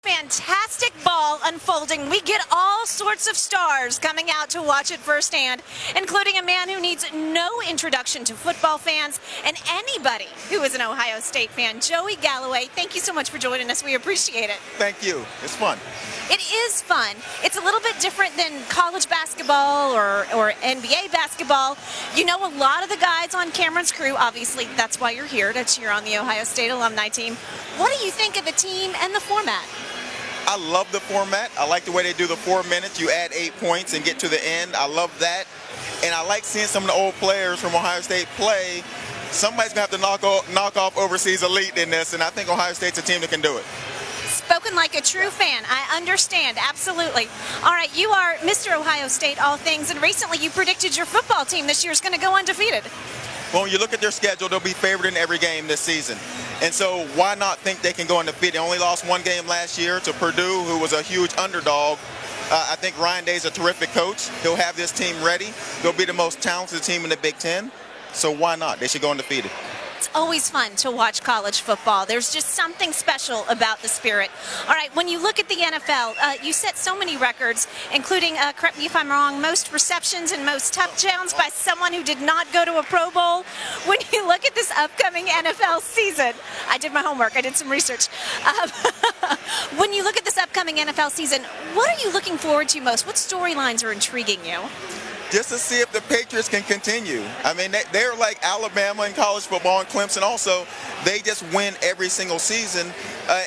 Fantastic ball unfolding. We get all sorts of stars coming out to watch it firsthand, including a man who needs no introduction to football fans and anybody who is an Ohio State fan. Joey Galloway, thank you so much for joining us. We appreciate it. Thank you. It's fun. It is fun. It's a little bit different than college basketball or NBA basketball. You know a lot of the guys on Cameron's crew. Obviously, that's why you're here, to cheer on the Ohio State alumni team. What do you think of the team and the format? I love the format. I like the way they do the 4 minutes. You add 8 points and get to the end. I love that. And I like seeing some of the old players from Ohio State play. Somebody's going to have to knock off overseas elite in this, and I think Ohio State's a team that can do it. Spoken like a true fan. I understand, absolutely. All right, you are Mr. Ohio State, all things, and recently you predicted your football team this year is going to go undefeated. Well, when you look at their schedule, they'll be favored in every game this season. And so why not think they can go undefeated? They only lost one game last year to Purdue, who was a huge underdog. I think Ryan Day's a terrific coach. He'll have this team ready. They'll be the most talented team in the Big Ten. So why not? They should go undefeated. It's always fun to watch college football. There's just something special about the spirit. All right, when you look at the NFL, you set so many records, including, correct me if I'm wrong, most receptions and most touchdowns by someone who did not go to a Pro Bowl. When you look at this upcoming NFL season, I did my homework, I did some research. When you look at this upcoming NFL season, what are you looking forward to most? What storylines are intriguing you? Just to see if the Patriots can continue. I mean, they're like Alabama in college football, and Clemson also. They just win every single season,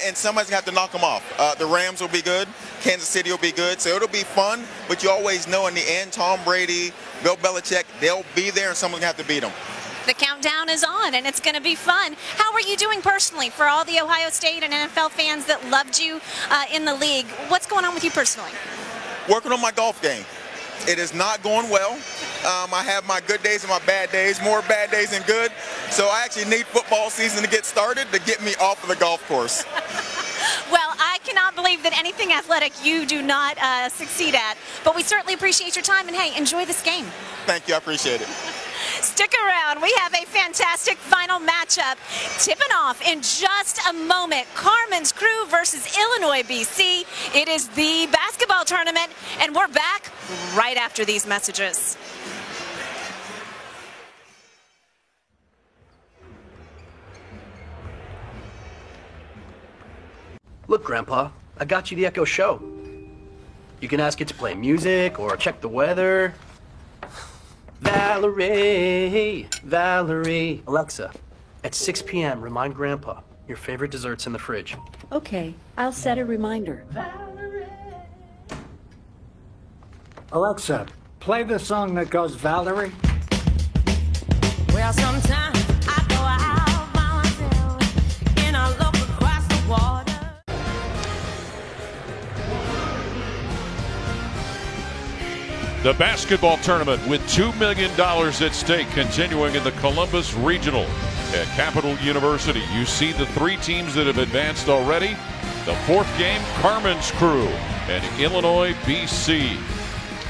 and somebody's going to have to knock them off. The Rams will be good. Kansas City will be good. So it'll be fun, but you always know in the end, Tom Brady, Bill Belichick, they'll be there, and someone's going to have to beat them. The countdown is on, and it's going to be fun. How are you doing personally for all the Ohio State and NFL fans that loved you in the league? What's going on with you personally? Working on my golf game. It is not going well. I have my good days and my bad days, more bad days than good. So I actually need football season to get started to get me off of the golf course. Well, I cannot believe that anything athletic you do not succeed at. But we certainly appreciate your time, and hey, enjoy this game. Thank you. I appreciate it. Stick around. We have a fantastic final matchup tipping off in just a moment. Carmen's Crew versus Illinois BC. It is the basketball tournament, and we're back right after these messages. Look, Grandpa, I got you the Echo Show. You can ask it to play music or check the weather. Valerie, Valerie. Alexa, at 6 p.m., remind Grandpa your favorite dessert's in the fridge. Okay, I'll set a reminder. Valerie. Alexa, play the song that goes Valerie. Well, sometimes I go out by myself and I look across the water. The basketball tournament with $2 million at stake continuing in the Columbus Regional at Capital University. You see the 3 teams that have advanced already. The 4th game, Carmen's Crew and Illinois BC.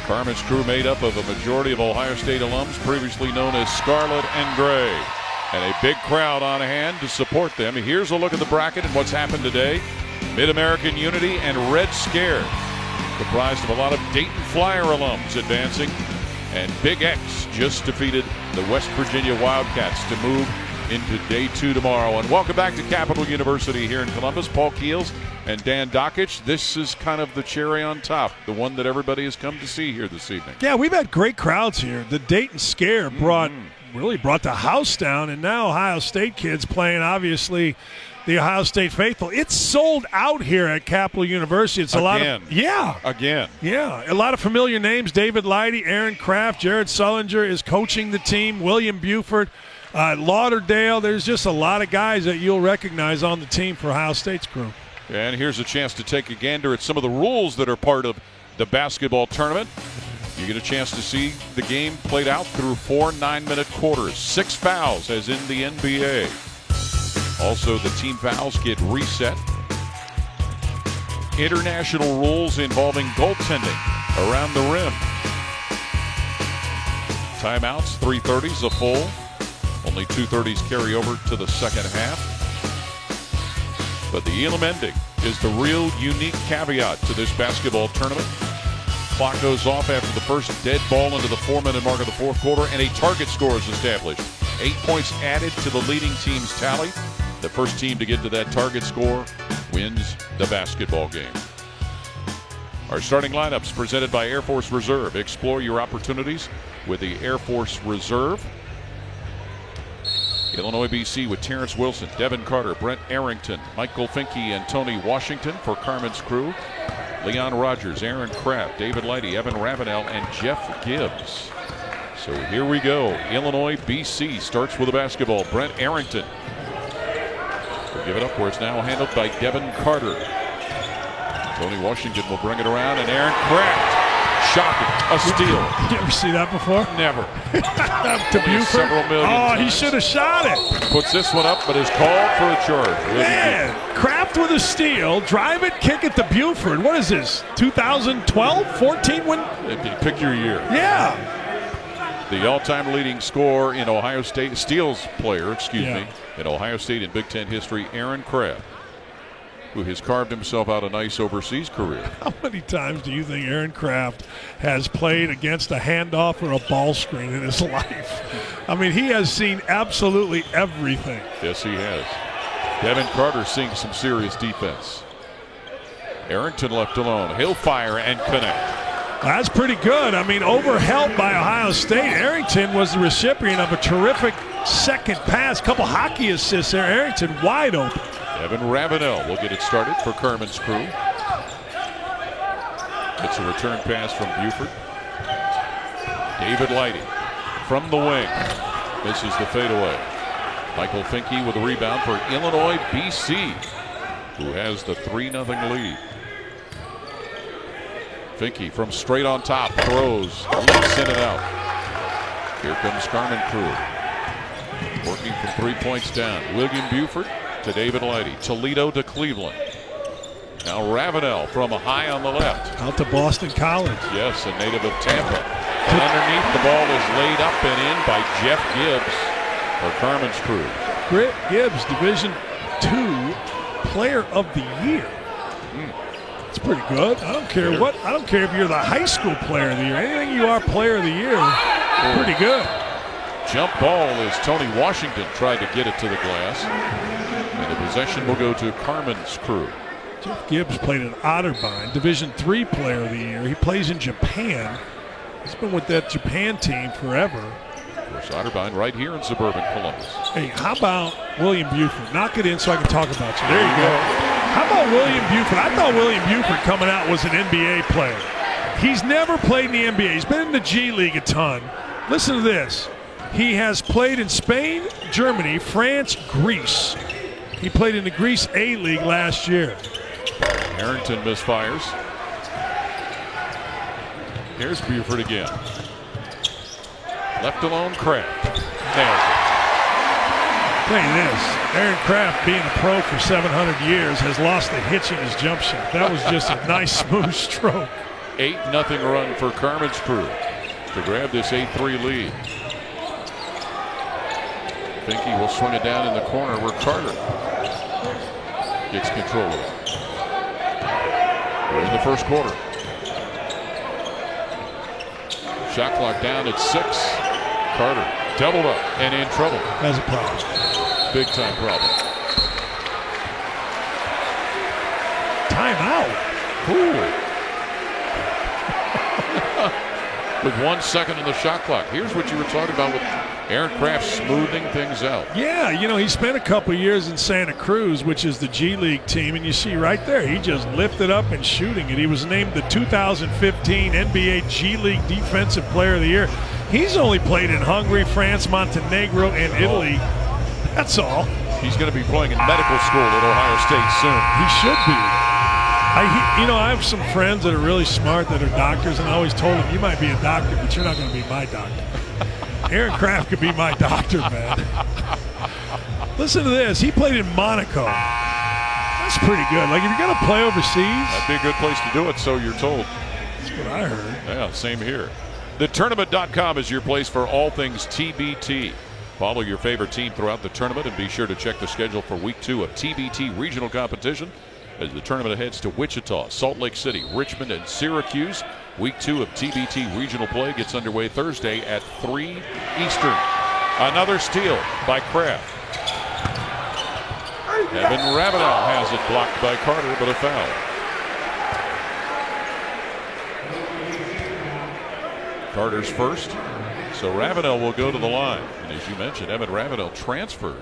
Carmen's Crew made up of a majority of Ohio State alums, previously known as Scarlet and Gray. And a big crowd on hand to support them. Here's a look at the bracket and what's happened today. Mid-American Unity and Red Scare, comprised of a lot of Dayton Flyer alums advancing. And Big X just defeated the West Virginia Wildcats to move into day 2 tomorrow. And welcome back to Capital University here in Columbus. Paul Keels and Dan Dockich. This is kind of the cherry on top, the one that everybody has come to see here this evening. Yeah, we've had great crowds here. The Dayton Scare really brought the house down, and now Ohio State kids playing, obviously, the Ohio State faithful. It's sold out here at Capital University. It's a lot of a lot of familiar names. David Leidy, Aaron Kraft, Jared Sullinger is coaching the team. William Buford, Lauderdale. There's just a lot of guys that you'll recognize on the team for Ohio State's crew. And here's a chance to take a gander at some of the rules that are part of the basketball tournament. You get a chance to see the game played out through 4 9-minute quarters. 6 fouls as in the NBA. Also, the team fouls get reset. International rules involving goaltending around the rim. Timeouts, 3:30s a full. Only 2:30s carry over to the second half. But the Elam ending is the real unique caveat to this basketball tournament. Clock goes off after the first dead ball into the 4-minute mark of the fourth quarter, and a target score is established. 8 points added to the leading team's tally. The first team to get to that target score wins the basketball game. Our starting lineups presented by Air Force Reserve. Explore your opportunities with the Air Force Reserve. Illinois BC with Terrence Wilson, Devin Carter, Brent Arrington, Michael Finke, and Tony Washington. For Carmen's crew, Leon Rogers, Aaron Kraft, David Lighty, Evan Ravenel, and Jeff Gibbs. So here we go. Illinois BC starts with the basketball. Brent Arrington will give it up where it's now handled by Devin Carter. Tony Washington will bring it around, and Aaron Kraft. Shocking. A steal. Did you ever see that before? Never. To Buford. Several million he times. should have shot it. Puts this one up, but is called for a charge. Man, Kraft with a steal, drive it, kick it to Buford. What is this, 2012, 14? When? Pick your year. Yeah. The all-time leading scorer in Ohio State, steals player, in Ohio State in Big Ten history, Aaron Kraft, who has carved himself out a nice overseas career. How many times do you think Aaron Kraft has played against a handoff or a ball screen in his life? I mean, he has seen absolutely everything. Yes, he has. Devin Carter seeing some serious defense. Arrington left alone. He'll fire and connect. That's pretty good. I mean, overhelped by Ohio State. Arrington was the recipient of a terrific second pass. Couple hockey assists there. Arrington wide open. Evan Ravenel will get it started for Kerman's crew. It's a return pass from Buford. David Lighty from the wing. Misses the fadeaway. Michael Finke with a rebound for Illinois BC, who has the 3-0 lead. Finke from straight on top, throws, leaks in and out. Here comes Carmen Crew. Working from 3 points down. William Buford to David Lighty. Toledo to Cleveland. Now Ravenel from a high on the left. Out to Boston College. Yes, a native of Tampa. And underneath, the ball is laid up and in by Jeff Gibbs for Carmen's crew. Britt Gibbs, Division II Player of the Year. It's pretty good. I don't care what. I don't care if you're the high school Player of the Year. Anything you are Player of the Year, pretty good. Jump ball as Tony Washington tried to get it to the glass. And the possession will go to Carmen's crew. Jeff Gibbs played at Otterbein, Division III Player of the Year. He plays in Japan. He's been with that Japan team forever. Of course, Otterbein right here in suburban Columbus. Hey, how about William Buford? Knock it in so I can talk about you. There you go. How about William Buford? I thought William Buford coming out was an NBA player. He's never played in the NBA. He's been in the G League a ton. Listen to this. He has played in Spain, Germany, France, Greece. He played in the Greece A-League last year. Arrington misfires. Here's Buford again. Left alone, Kraft. Nails it. Look at this. Aaron Kraft, being a pro for 700 years, has lost the hitch in his jump shot. That was just a nice, smooth stroke. 8-0 run for Carmen's crew to grab this 8-3 lead. Finke will swing it down in the corner where Carter gets control of it. We're in the first quarter. Shot clock down at 6. Carter doubled up and in trouble. Has a problem. Big time problem. Timeout. Ooh. With 1 second on the shot clock. Here's what you were talking about with Aaron Kraft smoothing things out. Yeah, you know, he spent a couple years in Santa Cruz, which is the G League team, and you see right there, he just lifted up and shooting it. He was named the 2015 NBA G League Defensive Player of the Year. He's only played in Hungary, France, Montenegro, and Italy. That's all. He's going to be playing in medical school at Ohio State soon. He should be. I have some friends that are really smart that are doctors, and I always told them, you might be a doctor, but you're not going to be my doctor. Aaron Kraft could be my doctor, man. Listen to this. He played in Monaco. That's pretty good. Like, if you're going to play overseas. That'd be a good place to do it, so you're told. That's what I heard. Yeah, same here. TheTournament.com is your place for all things TBT. Follow your favorite team throughout the tournament and be sure to check the schedule for week 2 of TBT regional competition as the tournament heads to Wichita, Salt Lake City, Richmond, and Syracuse. Week 2 of TBT regional play gets underway Thursday at 3 Eastern. Another steal by Kraft. Evan Ravenel has it blocked by Carter, but a foul. Carter's first, so Ravenel will go to the line. And as you mentioned, Evan Ravenel transferred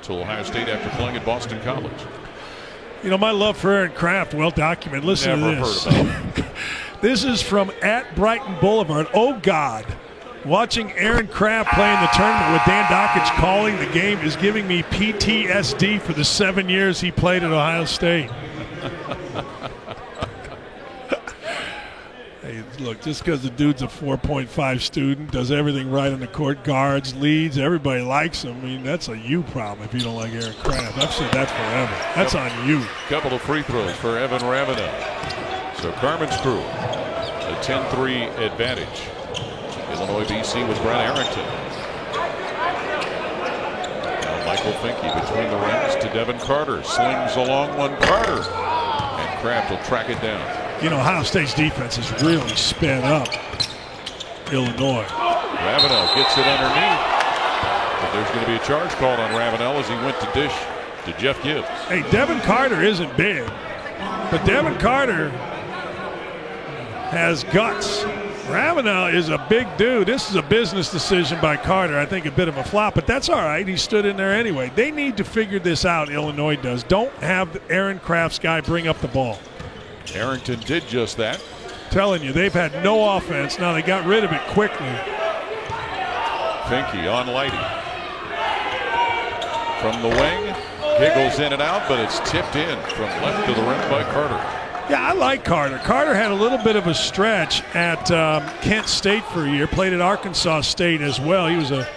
to Ohio State after playing at Boston College. You know, my love for Aaron Kraft, well documented. Listen Never to this. heard about it. This is from @Brighton Boulevard. Oh, God. Watching Aaron Kraft play in the tournament with Dan Dockich calling the game is giving me PTSD for the 7 years he played at Ohio State. Hey, look, just because the dude's a 4.5 student, does everything right on the court, guards, leads, everybody likes him. I mean, that's a you problem if you don't like Aaron Kraft. I've said that forever. That's on you. Couple of free throws for Evan Ravenel. So Carmen's Crew, a 10-3 advantage. Illinois BC with Brent Arrington. Now Michael Finke between the rims to Devin Carter. Slings a long one, Carter. And Kraft will track it down. You know, Ohio State's defense has really sped up Illinois. Ravenel gets it underneath. But there's going to be a charge called on Ravenel as he went to dish to Jeff Gibbs. Hey, Devin Carter isn't big, but Devin Carter has guts. Ravenel is a big dude. This is a business decision by Carter. I think a bit of a flop, but that's all right. He stood in there anyway. They need to figure this out, Illinois does. Don't have Aaron Kraft's guy bring up the ball. Arrington did just that. Telling you, they've had no offense. Now they got rid of it quickly. Finke on Lighty. From the wing, giggles in and out, but it's tipped in from left to the rim by Carter. Yeah, I like Carter. Carter had a little bit of a stretch at Kent State for a year, played at Arkansas State as well. He was a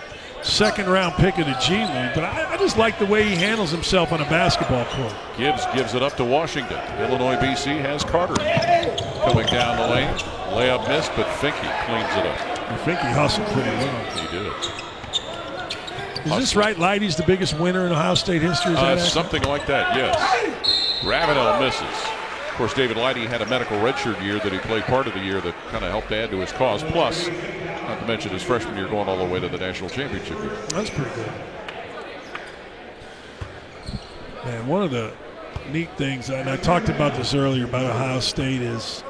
second-round pick of the G League, but I just like the way he handles himself on a basketball court. Gibbs gives it up to Washington. Illinois BC has Carter coming down the lane. Layup missed, but Finke cleans it up. And Finke hustled pretty well. He did. Is this right? Leidy's the biggest winner in Ohio State history? Is that something like that, yes. Ravenel misses. Of course, David Lighty had a medical redshirt year that he played part of the year that kind of helped add to his cause. Plus, not to mention his freshman year going all the way to the national championship year. That's pretty good. Man, one of the neat things, and I talked about this earlier about Ohio State, is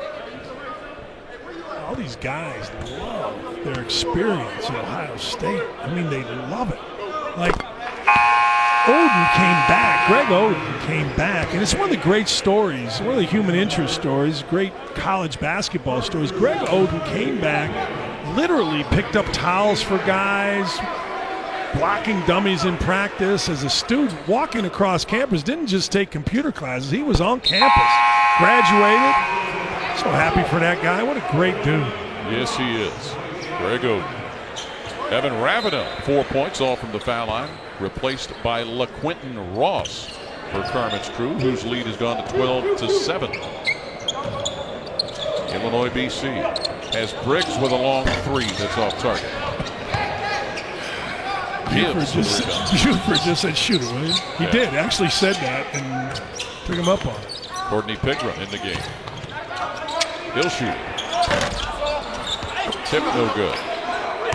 all these guys love their experience at Ohio State. I mean, they love it. Like, Oden came back. Greg Oden came back, and it's one of the great stories, one of the human interest stories, great college basketball stories. Greg Oden came back, literally picked up towels for guys, blocking dummies in practice as a student, walking across campus, didn't just take computer classes. He was on campus, graduated. So happy for that guy. What a great dude. Yes, he is. Greg Oden. Evan Ravenel, 4 points, all from the foul line, replaced by LaQuinton Ross for Carmen's Crew, whose lead has gone to 12-7. Illinois BC has Briggs with a long three that's off target. Buford just said shoot it, will you? He did, actually said that and took him up on it. Courtney Pigram in the game. He'll shoot. Tip no good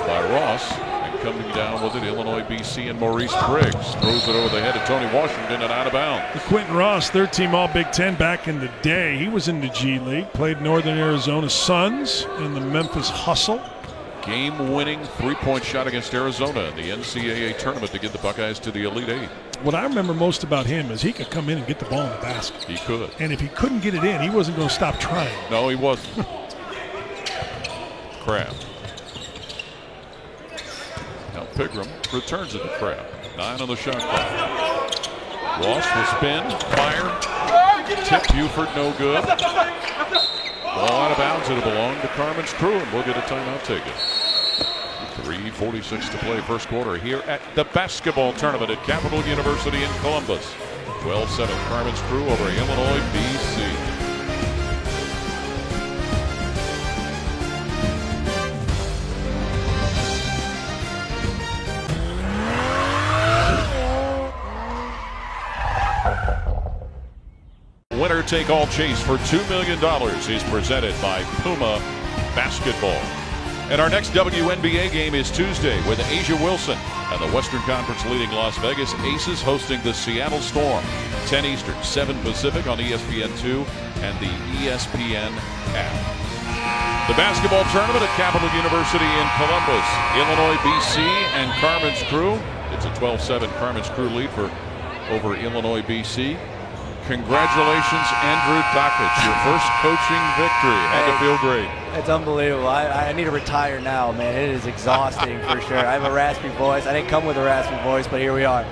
by Ross, and coming down with it, Illinois BC and Maurice Briggs throws it over the head of Tony Washington and out of bounds. Quentin Ross, third team All Big Ten back in the day. He was in the G League, played Northern Arizona Suns in the Memphis Hustle. Game-winning three-point shot against Arizona in the NCAA tournament to get the Buckeyes to the Elite Eight. What I remember most about him is he could come in and get the ball in the basket. He could. And if he couldn't get it in, he wasn't going to stop trying. No, he wasn't. Kraft. Now Pigram returns it to Kraft. 9 on the shot clock. Ross will spin, fire, tip Buford, no good. Ball out of bounds. It'll belong to Carmen's Crew, and we'll get a timeout taken. 3:46 to play first quarter here at the basketball tournament at Capital University in Columbus. 12-7 Carmen's Crew over Illinois BC. Winner winner-take-all chase for $2 million is presented by Puma Basketball. And our next WNBA game is Tuesday with Asia Wilson and the Western Conference leading Las Vegas Aces hosting the Seattle Storm. 10 Eastern, 7 Pacific on ESPN2 and the ESPN app. The basketball tournament at Capital University in Columbus. Illinois, BC, and Carmen's Crew. It's a 12-7 Carmen's Crew lead over Illinois, BC. Congratulations, Andrew Dockich. Your first coaching victory. Had to feel great. It's unbelievable. I need to retire now, man. It is exhausting for sure. I have a raspy voice. I didn't come with a raspy voice, but here we are.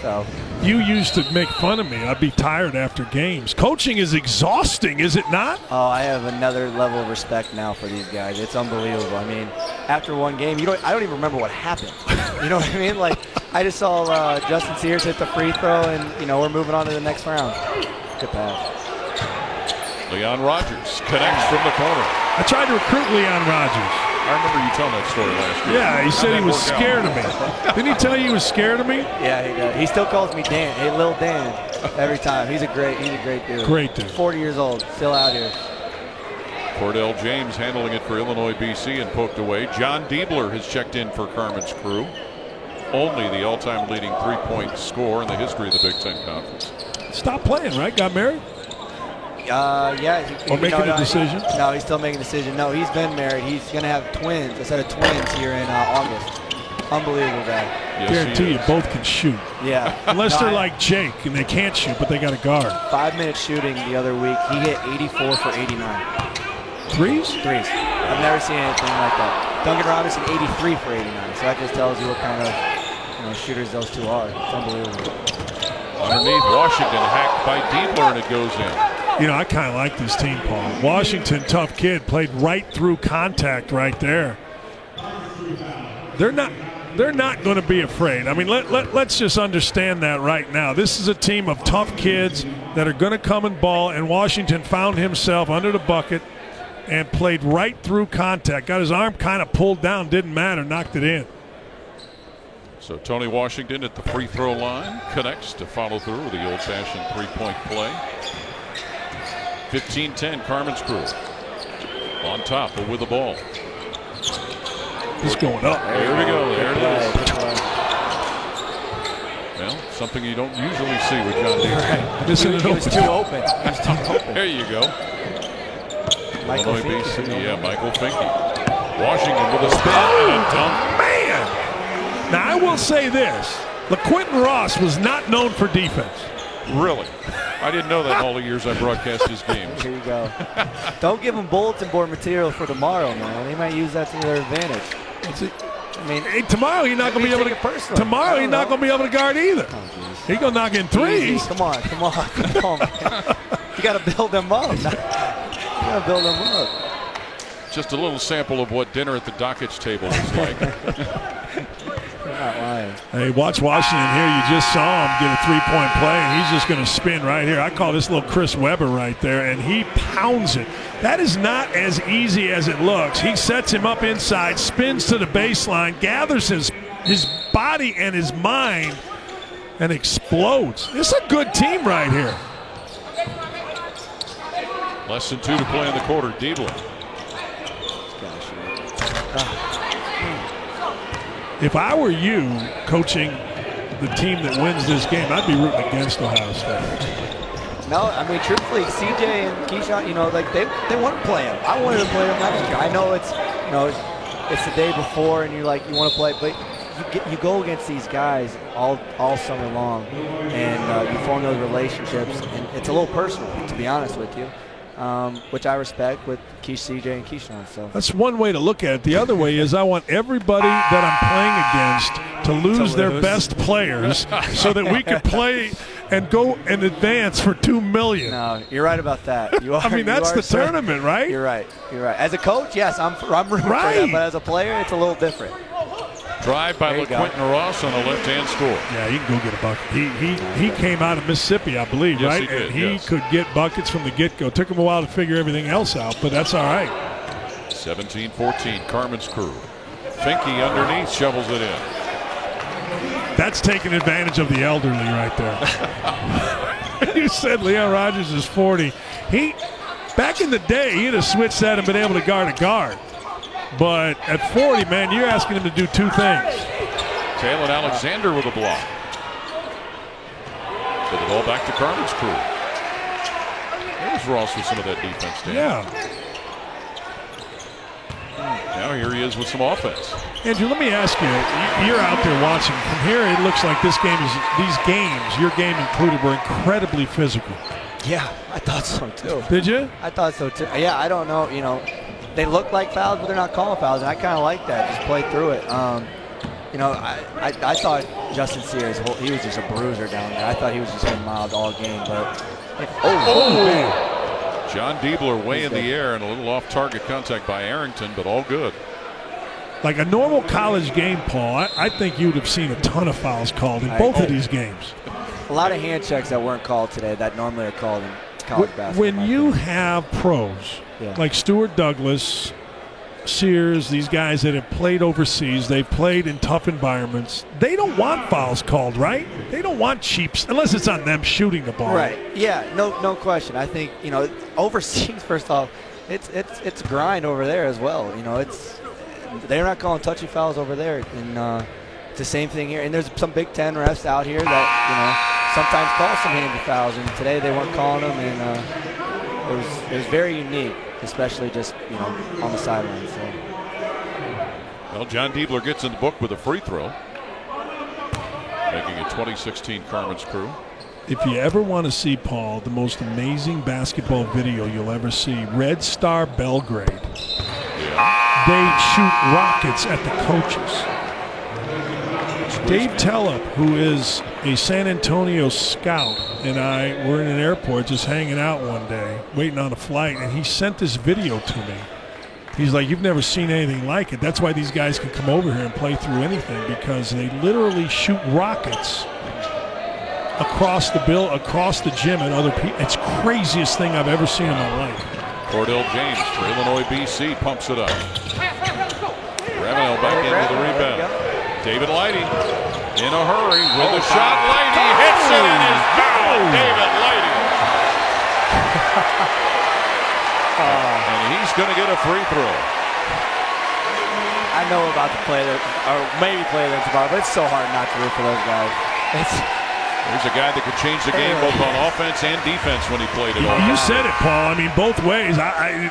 So you used to make fun of me. I'd be tired after games. Coaching is exhausting, is it not? Oh, I have another level of respect now for these guys. It's unbelievable. I mean, after one game, I don't even remember what happened. You know what I mean? Like, I just saw Justin Sears hit the free throw, and we're moving on to the next round. Good pass. Leon Rogers connects from the corner. I tried to recruit Leon Rogers. I remember you telling that story last year. Yeah, he said he was scared of me. Didn't he tell you he was scared of me? Yeah, he does. He still calls me Dan. Hey, Lil Dan, every time. He's a great dude. Great dude. 40 years old, still out here. Cordell James handling it for Illinois, BC, and poked away. John Diebler has checked in for Carmen's Crew. Only the all-time leading three-point scorer in the history of the Big Ten Conference. Stopped playing, right? Got married? Yeah. Or making a decision? No, he's still making a decision. No, he's been married. He's going to have twins, a set of twins here in August. Unbelievable guy. Yes, guarantee you both can shoot. Yeah. Unless they're like Jake and they can't shoot, but they got a guard. 5-minute shooting the other week. He hit 84 for 89. Threes? Threes. I've never seen anything like that. Duncan Robinson 83 for 89. So that just tells you what kind of shooters those two are. It's unbelievable. Underneath, Washington hacked by Diebler, and it goes in. I kind of like this team, Paul. Washington, tough kid, played right through contact right there. They're not going to be afraid. I mean, let's just understand that right now. This is a team of tough kids that are going to come and ball, and Washington found himself under the bucket and played right through contact. Got his arm kind of pulled down, didn't matter, knocked it in. So Tony Washington at the free throw line connects to follow through with the old-fashioned three-point play. 15-10 Carmen's Crew on top but with the ball. He's going up. There we go. There it is. Well, something you don't usually see with John Diebler. He was too open. There you go. Michael Illinois, Finke. BC. Yeah, Michael Finke. Washington with a spin and a dunk. Man! Now, I will say this. LaQuinton Ross was not known for defense. Really? I didn't know that all the years I broadcast his games. Here you go. Don't give them bulletin board material for tomorrow, man. They might use that to their advantage. I mean, hey, tomorrow you're not going to be able to. Tomorrow you're not going to be able to guard either. He's going to knock in threes. Come on, man. You got to build them up. You got to build them up. Just a little sample of what dinner at the Dockich table is like. You're not lying. Hey, watch Washington here. You just saw him get a three-point play, and he's just going to spin right here. I call this little Chris Webber right there, and he pounds it. That is not as easy as it looks. He sets him up inside, spins to the baseline, gathers his body and his mind, and explodes. This is a good team right here. Less than 2 to play in the quarter. Diebler. If I were you coaching the team that wins this game, I'd be rooting against Ohio State. No, I mean, truthfully, CJ and Keyshawn, they want to play him. I wanted to play him last year. I know it's the day before, and you want to play, but you go against these guys all summer long, and you form those relationships, and it's a little personal, to be honest with you. Which I respect with CJ and Keyshawn. So that's one way to look at it. The other way is I want everybody that I'm playing against to lose their best players so that we can play and go and advance for $2 million. No, you're right about that. You are. I mean, that's the tournament, right? You're right. As a coach, yes, I'm rooting for that, but as a player, it's a little different. Drive by LaQuinton Ross on a left-hand score. Yeah, he can go get a bucket. He came out of Mississippi, I believe, yes, right? He did, and he could get buckets from the get-go. Took him a while to figure everything else out, but that's all right. 17-14, Carmen's Crew. Finke underneath shovels it in. That's taking advantage of the elderly right there. You said Leon Rogers is 40. Back in the day, he'd have switched that and been able to guard a guard. But at 40, man, you're asking him to do two things. Taylor Alexander with a block. Put the ball back to Carmen's Crew. There's Ross with some of that defense, Dan. Yeah. Now here he is with some offense. Andrew, let me ask you, you're out there watching. From here, it looks like these games, your game included, were incredibly physical. Yeah, I thought so too. Did you? I thought so too. Yeah, I don't know. They look like fouls, but they're not calling fouls, and I kind of like that. Just play through it. I thought Justin Sears, he was just a bruiser down there. I thought he was just getting mild all game, but man. John Diebler way in the air and a little off-target contact by Arrington, but all good. Like a normal college game, Paul, I think you'd have seen a ton of fouls called in both of these games. A lot of hand checks that weren't called today that normally are called in college basketball. When you have pros like Stuart Douglas, Sears, these guys that have played overseas, they've played in tough environments, they don't want fouls called, right? They don't want cheaps, unless it's on them shooting the ball. Right, yeah, no question. I think, overseas, first off, it's a grind over there as well. They're not calling touchy fouls over there, and it's the same thing here. And there's some Big Ten refs out here that, sometimes call some handy fouls, and today they weren't calling them, and it was very unique, especially just on the sidelines. So. Well, John Diebler gets in the book with a free throw, making it 2016 Carmen's Crew. If you ever want to see, Paul, the most amazing basketball video you'll ever see, Red Star Belgrade. Yeah. They shoot rockets at the coaches. Dave Tellup, who is a San Antonio scout, and I were in an airport just hanging out one day, waiting on a flight, and he sent this video to me. He's like, you've never seen anything like it. That's why these guys can come over here and play through anything, because they literally shoot rockets across the gym at other people. It's the craziest thing I've ever seen in my life. Cordell James for Illinois BC pumps it up. Ravenel back into the rebound. David Lighty in a hurry with a shot. Lighty hits it and is fouled. David Lighty. And he's going to get a free throw. I know about the play or maybe play them tomorrow, but it's so hard not to root for those guys. There's a guy that could change the game both on offense and defense when he played it all. You said it, Paul. I mean, both ways. I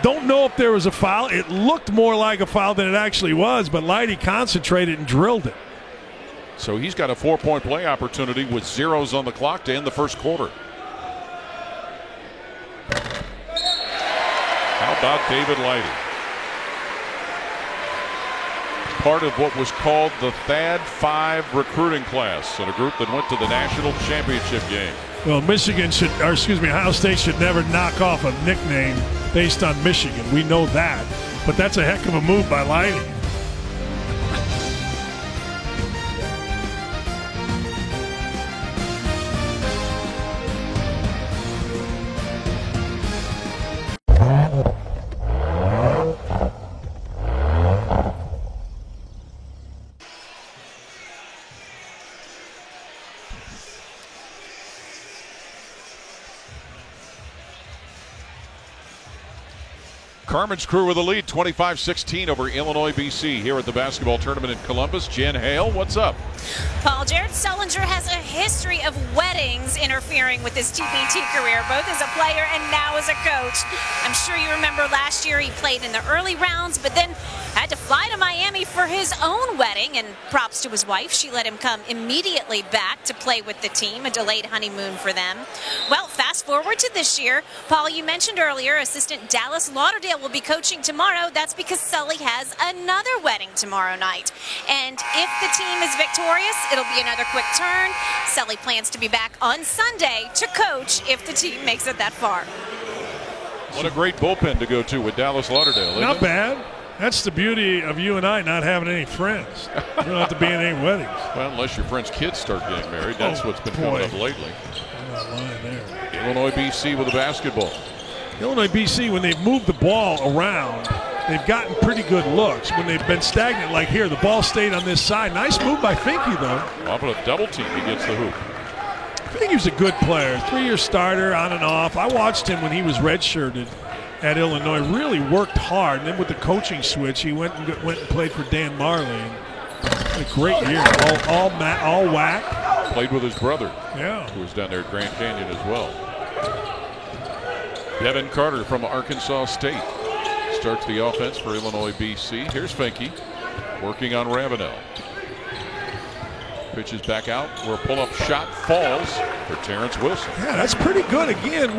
don't know if there was a foul. It looked more like a foul than it actually was, but Lighty concentrated and drilled it. So he's got a 4-point play opportunity with zeros on the clock to end the first quarter. How about David Lighty? Part of what was called the Thad 5 recruiting class, and a group that went to the national championship game. Well, Ohio State should never knock off a nickname based on Michigan. We know that. But that's a heck of a move by Lighty. Carmen's Crew with a lead, 25-16 over Illinois BC here at the basketball tournament in Columbus. Jen Hale, what's up? Paul, Jared Sullinger has a history of weddings interfering with his TBT career, both as a player and now as a coach. I'm sure you remember last year he played in the early rounds, but then had to fly to Miami for his own wedding, and props to his wife. She let him come immediately back to play with the team, a delayed honeymoon for them. Well, fast forward to this year. Paul, you mentioned earlier assistant Dallas Lauderdale will be coaching tomorrow. That's because Sully has another wedding tomorrow night. And if the team is victorious, it'll be another quick turn. Sully plans to be back on Sunday to coach if the team makes it that far. What a great bullpen to go to with Dallas Lauderdale. Not bad. That's the beauty of you and I not having any friends. You don't have to be in any weddings. Well, unless your friend's kids start getting married. That's what's been coming up lately. I'm not lying there. Illinois BC with the basketball. Illinois BC, when they've moved the ball around, they've gotten pretty good looks. When they've been stagnant like here, the ball stayed on this side. Nice move by Finke, though. Off of a double team, he gets the hoop. think he was a good player. 3-year starter, on and off. I watched him when he was redshirted at Illinois. Really worked hard. And then with the coaching switch, he went and played for Dan Marley. A great year. All whack. Played with his brother. Yeah. Who was down there at Grand Canyon as well. Devin Carter from Arkansas State starts the offense for Illinois BC. Here's Finke working on Ravenel. Pitches back out where a pull-up shot falls for Terrence Wilson. Yeah, that's pretty good. Again,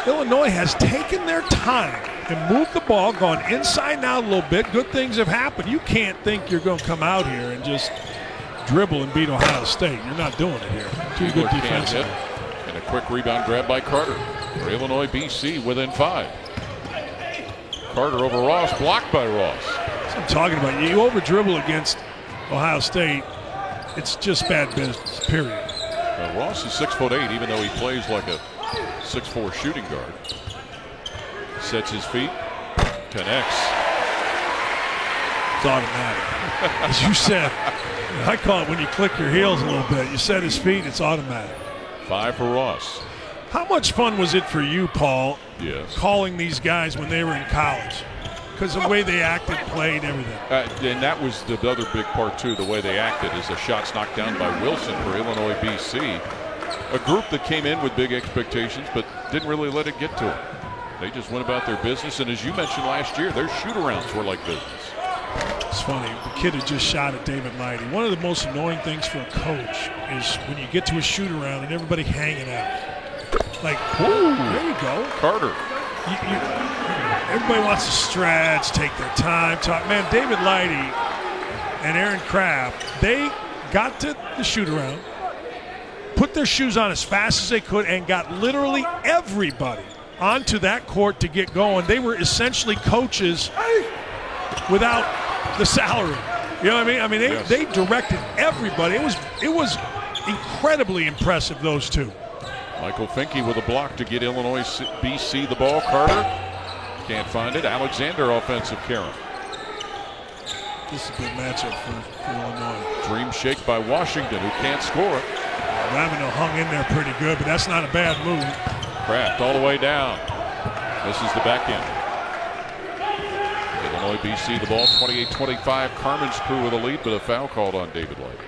Illinois has taken their time and moved the ball, gone inside and out a little bit. Good things have happened. You can't think you're going to come out here and just dribble and beat Ohio State. You're not doing it here. Too good defensively. And a quick rebound grab by Carter for Illinois BC within 5. Carter over Ross, blocked by Ross. That's what I'm talking about. You over dribble against Ohio State, it's just bad business, period. Ross is 6'8", even though he plays like a 6'4" shooting guard. Sets his feet, connects. It's automatic. As you said, I call it when you click your heels a little bit. You set his feet, it's automatic. 5 for Ross. How much fun was it for you, Paul, Yes. calling these guys when they were in college? Because the way they acted, played, everything. And that was the other big part, too, the way they acted is the shots knocked down by Wilson for Illinois BC. A group that came in with big expectations but didn't really let it get to them. They just went about their business, and as you mentioned last year, their shoot-arounds were like business. It's funny. The kid had just shot at David Lighty. One of the most annoying things for a coach is when you get to a shoot-around and everybody hanging out. Like, ooh, there you go. Carter. Everybody wants to stretch, take their time, talk. Man, David Lighty and Aaron Craft, they got to the shoot-around, put their shoes on as fast as they could, and got literally everybody onto that court to get going. They were essentially coaches without the salary. You know what I mean? They directed everybody. It was incredibly impressive, those two. Michael Finke with a block to get Illinois BC the ball. Carter can't find it. Alexander offensive carry. This is a good matchup for Illinois. Dream shake by Washington, who can't score it. Ravenel hung in there pretty good, but that's not a bad move. Kraft all the way down. This is the back end. Illinois BC the ball, 28-25. Carmen's crew with a lead, but a foul called on David Light.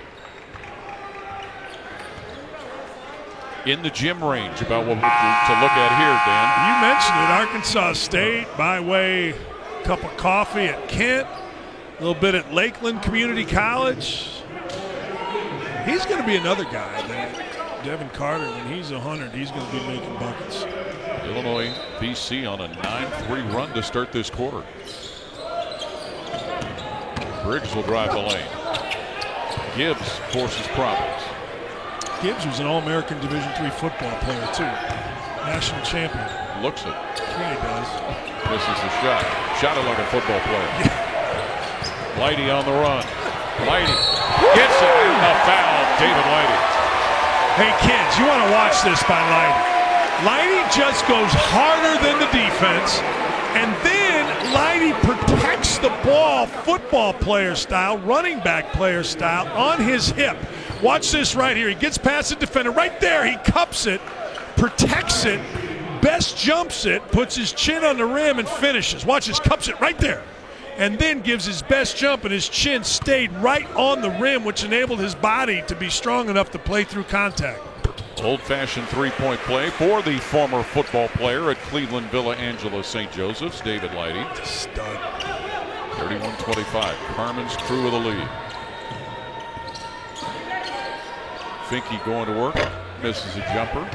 In the gym range about what to look at here, Dan. You mentioned it, Arkansas State by way cup of coffee at Kent, a little bit at Lakeland Community College. He's going to be another guy, Devin Carter. When he's 100, he's going to be making buckets. Illinois BC on a 9-3 run to start this quarter. Briggs will drive the lane. Gibbs forces problems. Gibbs was an All-American Division III football player, too. National champion. Looks it. Yeah, he does. Misses the shot. Shot it like a football player. Lighty on the run. Lighty gets it. A foul, David Lighty. Hey, kids, you want to watch this by Lighty. Lighty just goes harder than the defense, and then Lighty protects the ball football player style, running back player style, on his hip. Watch this right here. He gets past the defender. Right there, he cups it, protects it, best jumps it, puts his chin on the rim, and finishes. Watch this, cups it right there. And then gives his best jump, and his chin stayed right on the rim, which enabled his body to be strong enough to play through contact. Old-fashioned three-point play for the former football player at Cleveland Villa Angela St. Joseph's, David Lighty. Stud. 31-25. Carmen's crew with the lead. Finke going to work, misses a jumper.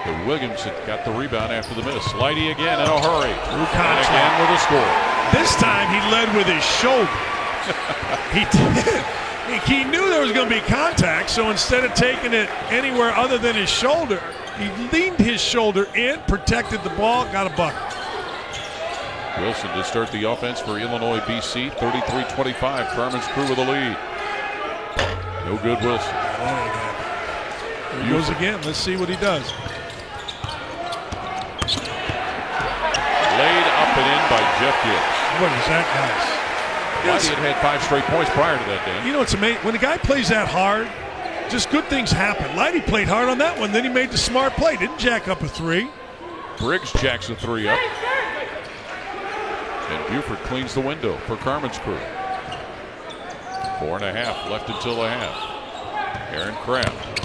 But Williams had got the rebound after the miss. Lighty again in a hurry. And again with a score. This time he led with his shoulder. He did. He knew there was going to be contact, so instead of taking it anywhere other than his shoulder, he leaned his shoulder in, protected the ball, got a bucket. Wilson to start the offense for Illinois BC. 33-25. Carmen's crew with the lead. No good, Wilson. Here he goes again. Let's see what he does. Laid up and in by Jeff Gibbs. What is that nice? Lighty had 5 straight points prior to that, Dan. You know, it's amazing. When a guy plays that hard, just good things happen. Lighty played hard on that one. Then he made the smart play. Didn't jack up a 3. Briggs jacks a 3 up. And Buford cleans the window for Carmen's Crew. 4.5 left until the half. Aaron Kraft.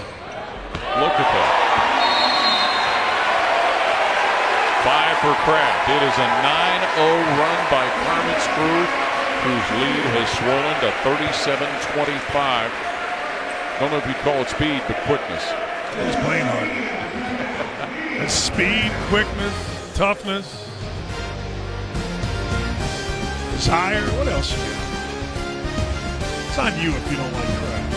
Look at that. 5 for Kraft. It is a 9-0 run by Carmen's Crew, whose lead has swollen to 37-25. Don't know if you'd call it speed, but quickness. He's playing hard. That's speed, quickness, toughness, desire. What else you got? It's on you if you don't like Kraft.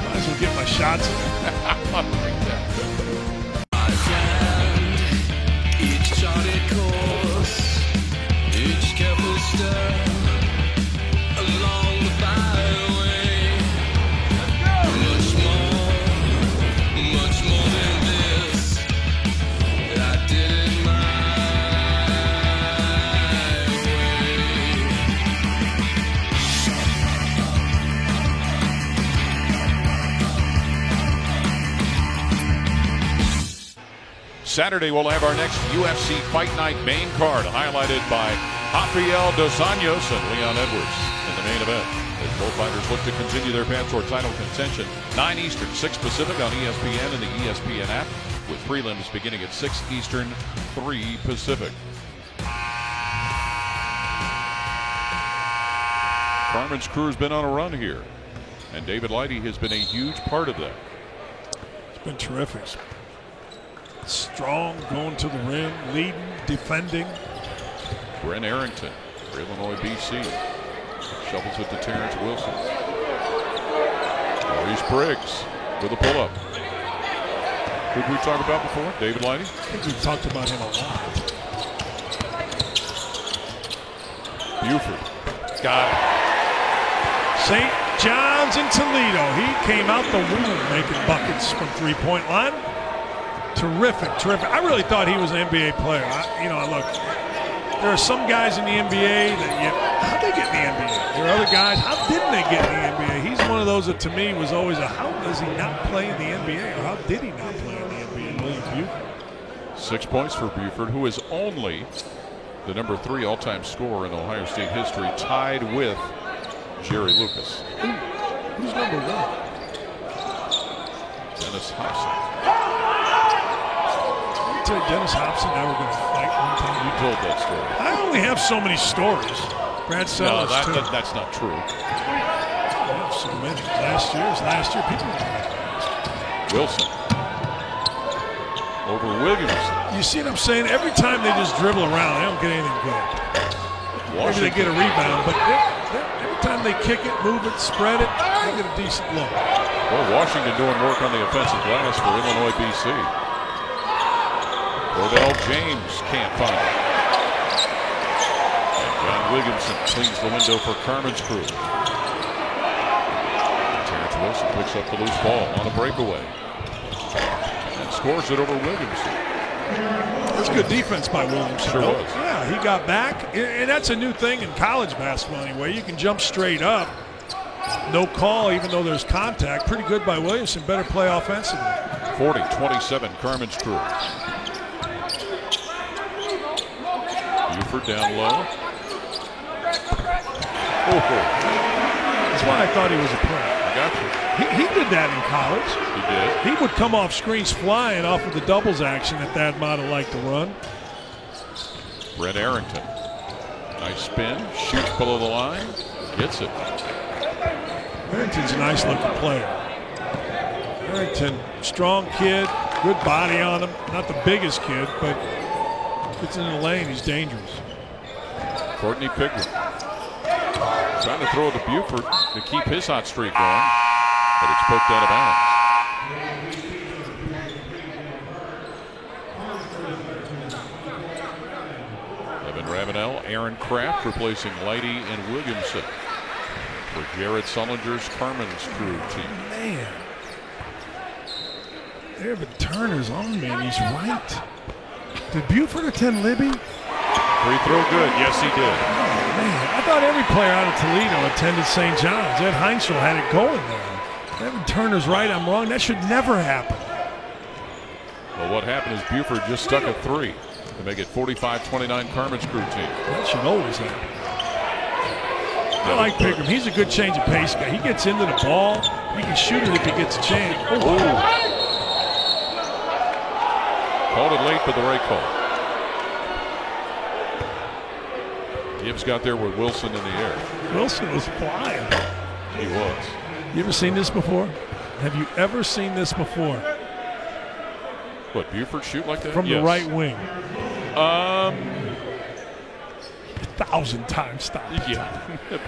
Might as well get my shots in. Each charted course, each careful step along the byway. Much more than this. I did it my Saturday, we'll have our next UFC Fight Night main card, highlighted by Rafael Dos Anjos and Leon Edwards in the main event, as both fighters look to continue their path toward title contention. 9 Eastern, 6 Pacific on ESPN and the ESPN app, with prelims beginning at 6 Eastern, 3 Pacific. Carmen's Crew has been on a run here, and David Lighty has been a huge part of that. It's been terrific. Strong, going to the rim, leading, defending. Brent Arrington for Illinois BC. Shovels it to Terrence Wilson. Maurice Briggs with a pull-up. Who did we talk about before? David Lighty? I think we've talked about him a lot. Buford. Got it. St. John's in Toledo. He came out the womb making buckets from three-point line. Terrific. I really thought he was an NBA player. Look, there are some guys in the NBA that, how'd they get in the NBA? There are other guys, how didn't they get in the NBA? He's one of those that to me was always how does he not play in the NBA? Or how did he not play in the NBA? William Buford. 6 points for Buford, who is only the number 3 all-time scorer in Ohio State history, tied with Jerry Lucas. Who's number 1? Dennis Hobson. Dennis Hobson never going to fight one time. You told that story. I only have so many stories. Brad Sellers, too. That's not true. I have so many. Last year, people. Wilson. Over Williamson. You see what I'm saying? Every time they just dribble around, they don't get anything good. Maybe they get a rebound, but every time they kick it, move it, spread it, they get a decent look. Well, Washington doing work on the offensive glass for Illinois BC. Odell James can't find it. And John Williamson cleans the window for Carmen's Crew. Terrence Wilson picks up the loose ball on a breakaway and scores it over Williamson. That's good defense by Williamson. Sure was. Yeah, he got back. And that's a new thing in college basketball anyway. You can jump straight up. No call, even though there's contact. Pretty good by Williamson. Better play offensively. 40-27, Carmen's Crew. Buford down low. That's why I thought he was a player. I got you. He did that in college. He did. He would come off screens flying off of the doubles action that Thad Matta liked to run. Brett Arrington. Nice spin. Shoots below the line. Gets it. Arrington's a nice looking player. Arrington, strong kid, good body on him. Not the biggest kid, but gets in the lane, he's dangerous. Courtney Pickett trying to throw it to Buford to keep his hot streak going, but it's poked out of bounds. Evan Ravenel, Aaron Kraft replacing Lighty and Williamson for Jared Sullinger's Carmen's Crew team. Man, Evan Turner's on me, and he's right. Did Buford attend Libby? Free throw good. Yes, he did. Man, I thought every player out of Toledo attended St. John's. Ed Heinzel had it going there. Evan Turner's right, I'm wrong. That should never happen. Well, what happened is Buford just stuck a 3 to make it 45-29 Carmen's Crew team. That should always happen. I like Pigram. He's a good change of pace guy. He gets into the ball. He can shoot it if he gets a chance. Oh. Called it late, but the right call. Gibbs got there with Wilson in the air. Wilson was flying. He was. You ever seen this before? Have you ever seen this before? What, Buford shoot like that? From the right wing. 1,000 times stop. Yeah.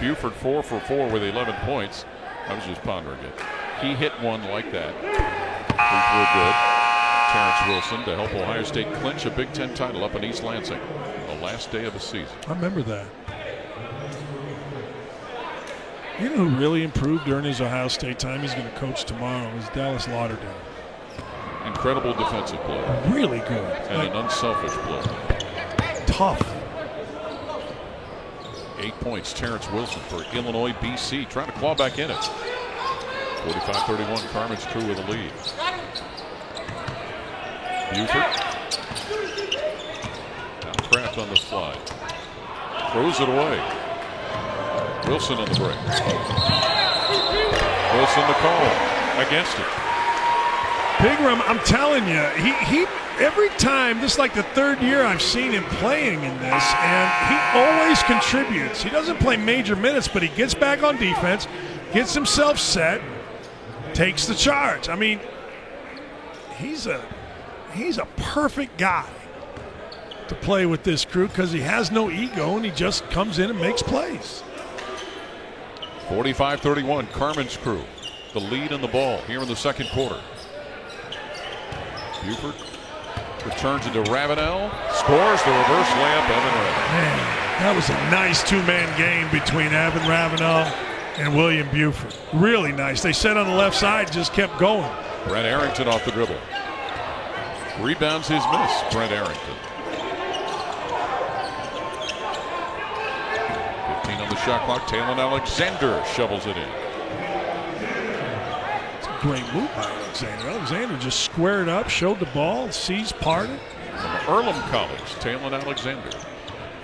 Buford 4 for 4 with 11 points. I was just pondering it. He hit one like that. Real good. Terrence Wilson to help Ohio State clinch a Big Ten title up in East Lansing. The last day of the season. I remember that. You know who really improved during his Ohio State time? He's going to coach tomorrow. Is Dallas Lauderdale. Incredible defensive play. Really good. And an unselfish play. Tough. 8 points, Terrence Wilson for Illinois BC, trying to claw back in it. 45-31, Carmen's Crew with a lead. Buford. Now Kraft on the slide. Throws it away. Wilson on the break. Wilson the call against it. Pigram, I'm telling you, he every time, this is like the third year I've seen him playing in this, and he always contributes. He doesn't play major minutes, but he gets back on defense, gets himself set, takes the charge. I mean, he's a perfect guy to play with this crew because he has no ego and he just comes in and makes plays. 45-31, Carmen's Crew, the lead in the ball here in the second quarter. Buford returns into Ravenel, scores the reverse layup, Evan Ravenel. Man, that was a nice two-man game between Evan Ravenel and William Buford. Really nice. They set on the left side, just kept going. Brent Arrington off the dribble. Rebounds his miss, Brent Arrington. 15 on the shot clock. Talon Alexander shovels it in. Great move by Alexander. Alexander just squared up, showed the ball, sees parted. From Earlham College, Talon Alexander.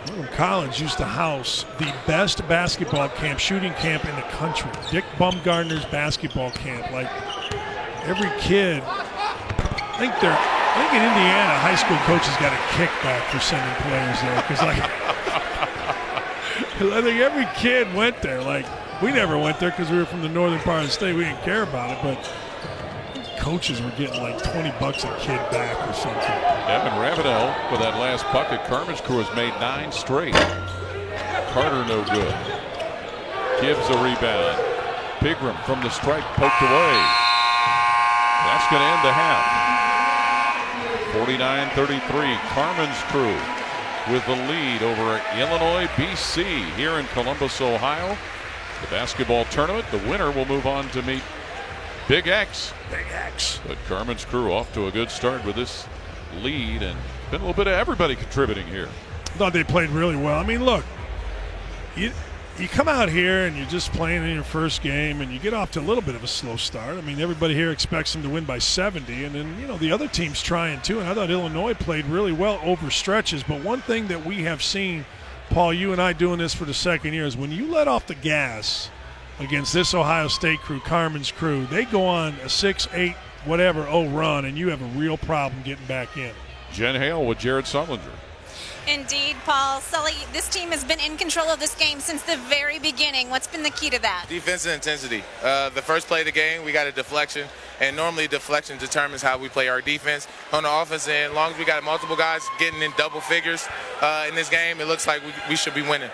Earlham College used to house the best basketball camp, shooting camp in the country. Dick Bumgardner's basketball camp. Like every kid, I think in Indiana, high school coaches got a kickback for sending players there because I think every kid went there. Like, we never went there because we were from the northern part of the state. We didn't care about it, but coaches were getting like $20 a kid back or something. Evan Ravenel with that last bucket. Carmen's Crew has made 9 straight. Carter no good. Gibbs a rebound. Pigram from the stripe poked away. That's going to end the half. 49-33. Carmen's Crew with the lead over Illinois BC here in Columbus, Ohio. The basketball tournament. The winner will move on to meet Big X. Big X. But Carmen's Crew off to a good start with this lead, and been a little bit of everybody contributing here. I thought they played really well. I mean, look, you come out here and you're just playing in your first game, and you get off to a little bit of a slow start. I mean, everybody here expects them to win by 70, and then, the other team's trying too. And I thought Illinois played really well over stretches. But one thing that we have seen, Paul, you and I doing this for the second year, is when you let off the gas against this Ohio State crew, Carmen's Crew, they go on a 6-8 whatever run, and you have a real problem getting back in. Jen Hale with Jared Sullinger. Indeed, Paul. Sully, this team has been in control of this game since the very beginning. What's been the key to that? Defensive intensity. The first play of the game, we got a deflection, and normally deflection determines how we play our defense. On the offense end, as long as we got multiple guys getting in double figures in this game, it looks like we should be winning.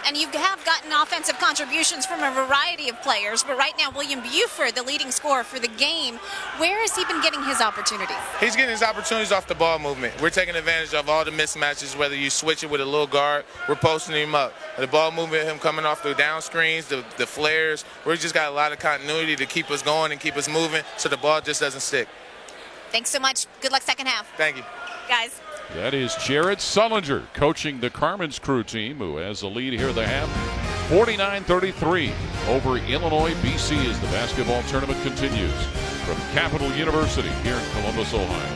And you have gotten offensive contributions from a variety of players, but right now William Buford, the leading scorer for the game, where has he been getting his opportunities? He's getting his opportunities off the ball movement. We're taking advantage of all the mismatches, whether you switch it with a little guard, we're posting him up. The ball movement, him coming off the down screens, the flares, we've just got a lot of continuity to keep us going and keep us moving so the ball just doesn't stick. Thanks so much. Good luck second half. Thank you. Guys. That is Jared Sullinger coaching the Carmen's Crew team, who has the lead here at the half. 49-33 over Illinois BC as the basketball tournament continues from Capital University here in Columbus, Ohio.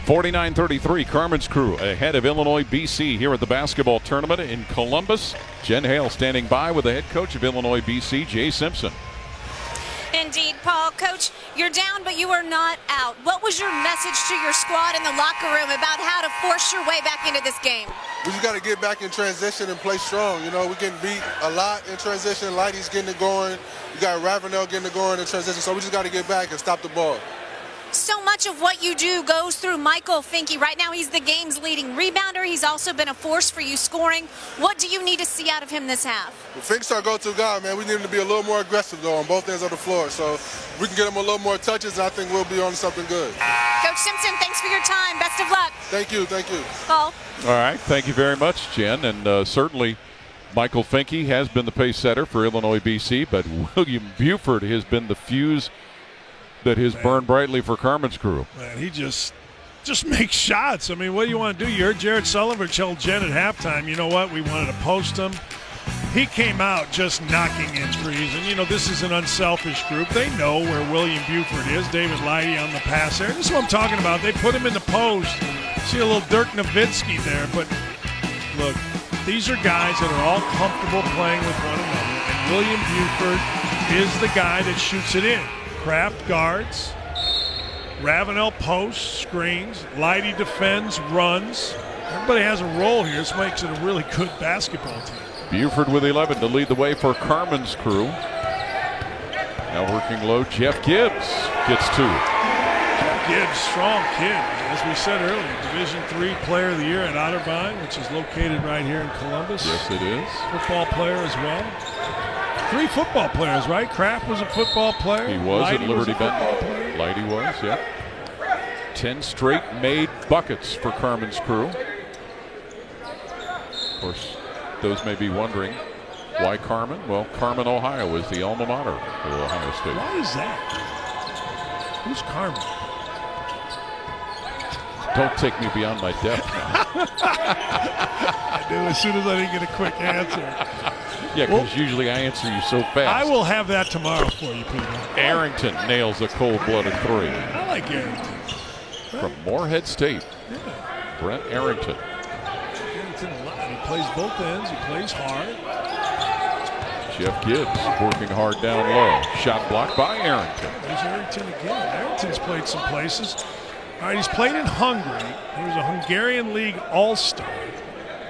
(49-33) Carmen's Crew ahead of Illinois BC here at the basketball tournament in Columbus. Jen Hale standing by with the head coach of Illinois BC, Jay Simpson. Indeed, Paul. Coach, you're down, but you are not out. What was your message to your squad in the locker room about how to force your way back into this game? We just got to get back in transition and play strong. You know, we're getting beat a lot in transition. Lighty's getting it going. You got Ravenel getting it going in transition. So we just got to get back and stop the ball. So much of what you do goes through Michael Finke. Right now, he's the game's leading rebounder. He's also been a force for you scoring. What do you need to see out of him this half? Well, Finke's our go-to guy, man. We need him to be a little more aggressive, though, on both ends of the floor. So we can get him a little more touches, and I think we'll be on something good. Coach Simpson, thanks for your time. Best of luck. Thank you. Thank you. Paul. All right. Thank you very much, Jen. And certainly Michael Finke has been the pace setter for Illinois BC, but William Buford has been the fuse that has burned brightly for Carmen's Crew. Man, he just makes shots. I mean, what do you want to do? You heard Jared Sullivan tell Jen at halftime, you know what, we wanted to post him. He came out just knocking in threes. And, you know, this is an unselfish group. They know where William Buford is. David Lighty on the pass there. This is what I'm talking about. They put him in the post. See a little Dirk Nowitzki there. But, look, these are guys that are all comfortable playing with one another. And William Buford is the guy that shoots it in. Kraft guards, Ravenel posts, screens, Lighty defends, runs. Everybody has a role here. This makes it a really good basketball team. Buford with 11 to lead the way for Carmen's Crew. Now working low, Jeff Gibbs gets 2. Jeff Gibbs, strong kid. As we said earlier, Division III Player of the Year at Otterbein, which is located right here in Columbus. Yes, it is. Football player as well. 3 football players, right? Kraft was a football player. He was Lighty at Liberty Benton. Lighty was, yeah. 10 straight made buckets for Carmen's Crew. Of course, those may be wondering, why Carmen? Well, Carmen, Ohio is the alma mater of Ohio State. Why is that? Who's Carmen? Don't take me beyond my depth now. I knew as soon as I didn't get a quick answer. Yeah, because usually I answer you so fast. I will have that tomorrow for you, Peter. Arrington nails a cold-blooded 3. I like Arrington. From Moorhead State. Yeah. Brent Arrington. Arrington a lot. He plays both ends. He plays hard. Jeff Gibbs working hard down low. Shot blocked by Arrington. There's Arrington again. Arrington's played some places. All right, he's played in Hungary. He was a Hungarian League All-Star.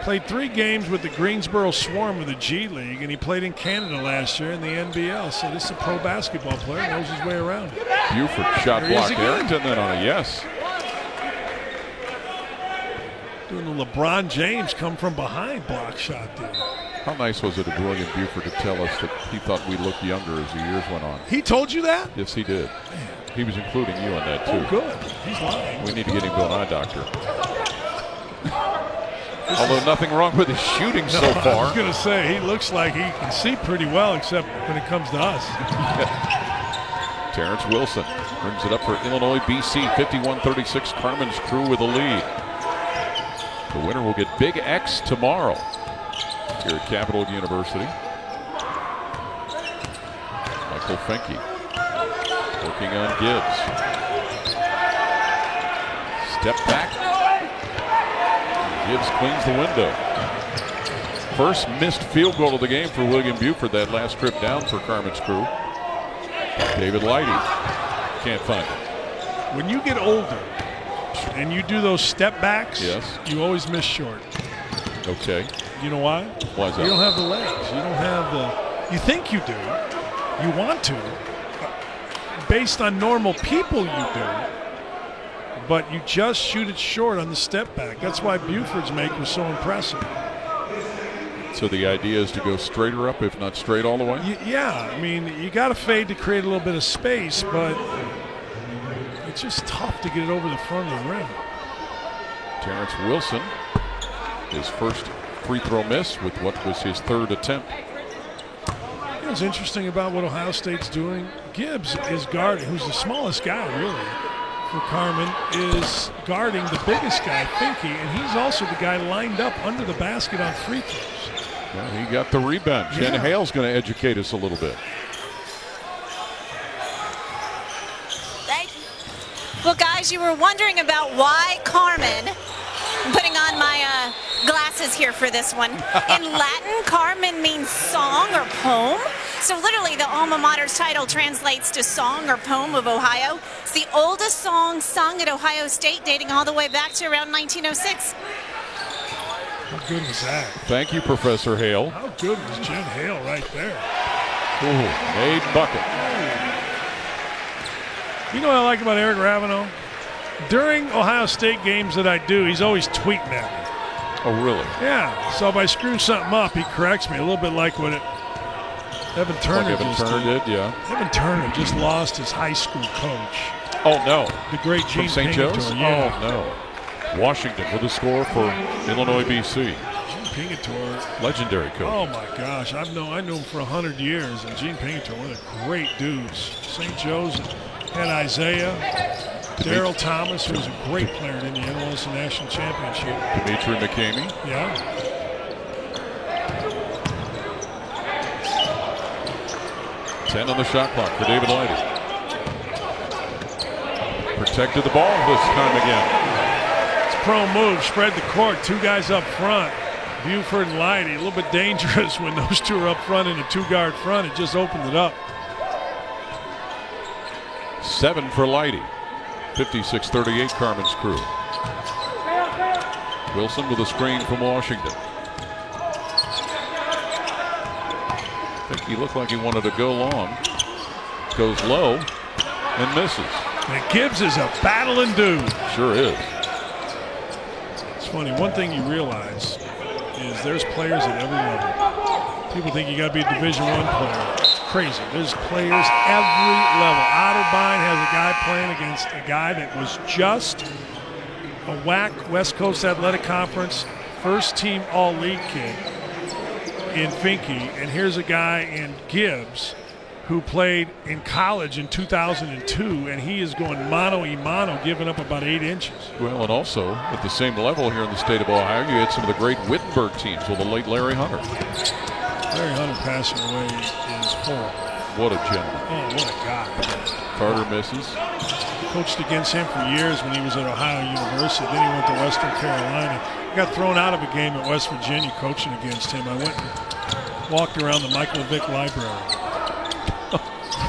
Played 3 games with the Greensboro Swarm of the G League, and he played in Canada last year in the NBL. So this is a pro basketball player, knows his way around. Buford shot blocked Arrington, then on a yes. Doing the LeBron James come from behind block shot there. How nice was it of William Buford to tell us that he thought we looked younger as the years went on? He told you that? Yes, he did. He was including you in that, too. Oh, good. He's lying. We need to get him to an eye doctor. Although nothing wrong with his shooting so far. I was going to say, he looks like he can see pretty well, except when it comes to us. Terrence Wilson brings it up for Illinois BC. 51-36, Carmen's Crew with a lead. The winner will get Big X tomorrow here at Capital University. Michael Finke working on Gibbs. Step back. Gibbs cleans the window. First missed field goal of the game for William Buford that last trip down for Carmen's Crew. David Lighty can't find it. When you get older and you do those step backs, yes, you always miss short. Okay. You know why? Why is that? You don't have the legs. You don't have the. You think you do. You want to. Based on normal people, you do. But you just shoot it short on the step back. That's why Buford's make was so impressive. So the idea is to go straighter up, if not straight all the way? Yeah, I mean, you got to fade to create a little bit of space, but it's just tough to get it over the front of the rim. Terrence Wilson, his first free throw miss with what was his third attempt. What's interesting about what Ohio State's doing, Gibbs is guarding, who's the smallest guy really for Carmen, is guarding the biggest guy, Finke, and he's also the guy lined up under the basket on free throws. Well, he got the rebound. Jen Hale's going to educate us a little bit. Well, guys, you were wondering about why Carmen, putting on my glasses here for this one. In Latin, Carmen means song or poem. So literally the alma mater's title translates to Song or Poem of Ohio. It's the oldest song sung at Ohio State, dating all the way back to around 1906. How good was that? Thank you, Professor Hale. How good was Jen Hale right there? Ooh, made bucket. You know what I like about Eric Ravenel? During Ohio State games that I do, he's always tweeting at me. Oh, really? Yeah. So if I screw something up, he corrects me. A little bit like what Evan Turner Evan Turner did, yeah. Evan Turner just lost his high school coach. Oh, no. The great Gene From St. Joe's? Yeah. Oh, no. Washington with the score for Illinois BC. Pingatore. Legendary coach. Oh, my gosh. I know him for 100 years. And Gene Pingatore, one of the great dudes. St. Joe's had Isaiah. Darryl Thomas, who was a great player in Indianapolis National Championship. Dimitri McCamey. Yeah. Ten on the shot clock for David Lighty. Protected the ball this time again. It's a pro move. Spread the court. Two guys up front. Buford and Lighty. A little bit dangerous when those two are up front in a two-guard front. It just opened it up. 7 for Lighty. 56-38 Carmen's crew. Wilson with a screen from Washington. I think he looked like he wanted to go long. Goes low and misses. And Gibbs is a battling dude. Sure is. It's funny. One thing you realize is there's players at every level. People think you got to be a Division I player. It's crazy. There's players every level. Otterbein has a guy playing against a guy that was just a WAC, West Coast Athletic Conference, first team all-league kid in Finke. And here's a guy in Gibbs who played in college in 2002, and he is going mano-a-mano, giving up about 8 inches. Well, and also at the same level here in the state of Ohio, you had some of the great Wittenberg teams with the late Larry Hunter. Larry Hunter passing away is horrible. What a gentleman. Oh, what a guy. Carter misses. Coached against him for years when he was at Ohio University. Then he went to Western Carolina. He got thrown out of a game at West Virginia coaching against him. I went and walked around the Michael Vick Library.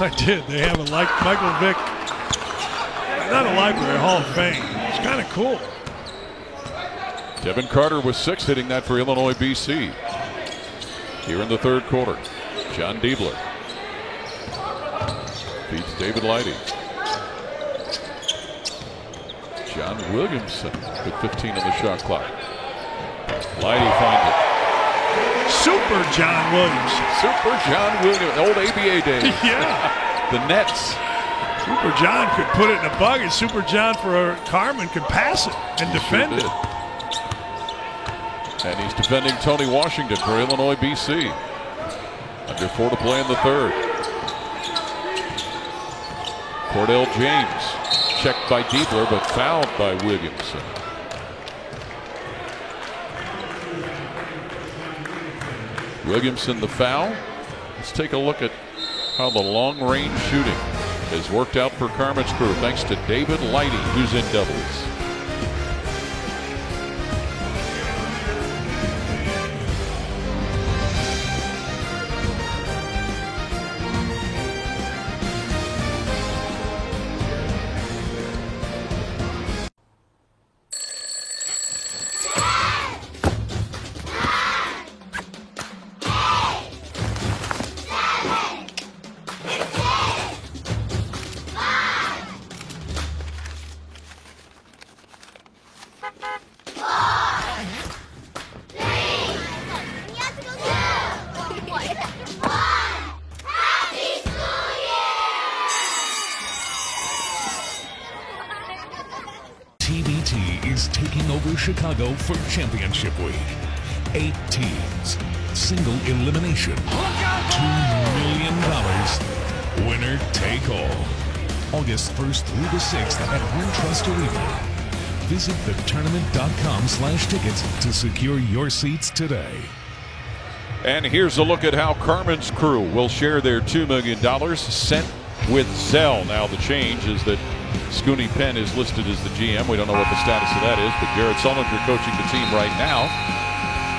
I did. They have a Michael Vick, not a library, a Hall of Fame. It's kind of cool. Devin Carter with 6, hitting that for Illinois BC. Here in the third quarter, John Diebler feeds David Lighty. John Williamson with 15 on the shot clock. Lighty finds it. Super John Williamson. Super John Williamson, old ABA days. Yeah. The Nets. Super John could put it in a bucket. Super John for Carmen could pass it and defend it. And he's defending Tony Washington for Illinois BC. Under 4 to play in the third. Cordell James checked by Diebler, but fouled by Williamson. Williamson the foul. Let's take a look at how the long-range shooting has worked out for Carmen's crew, thanks to David Lighty, who's in doubles. Chicago for championship week. 8 teams, single elimination, $2 million, winner take all. August 1st through the 6th at Wintrust Arena. Visit thetournament.com/tickets to secure your seats today. And here's a look at how Carmen's Crew will share their $2 million sent with Zelle. Now the change is that Scooney Penn is listed as the GM. We don't know what the status of that is, but Jared Sullinger coaching the team right now.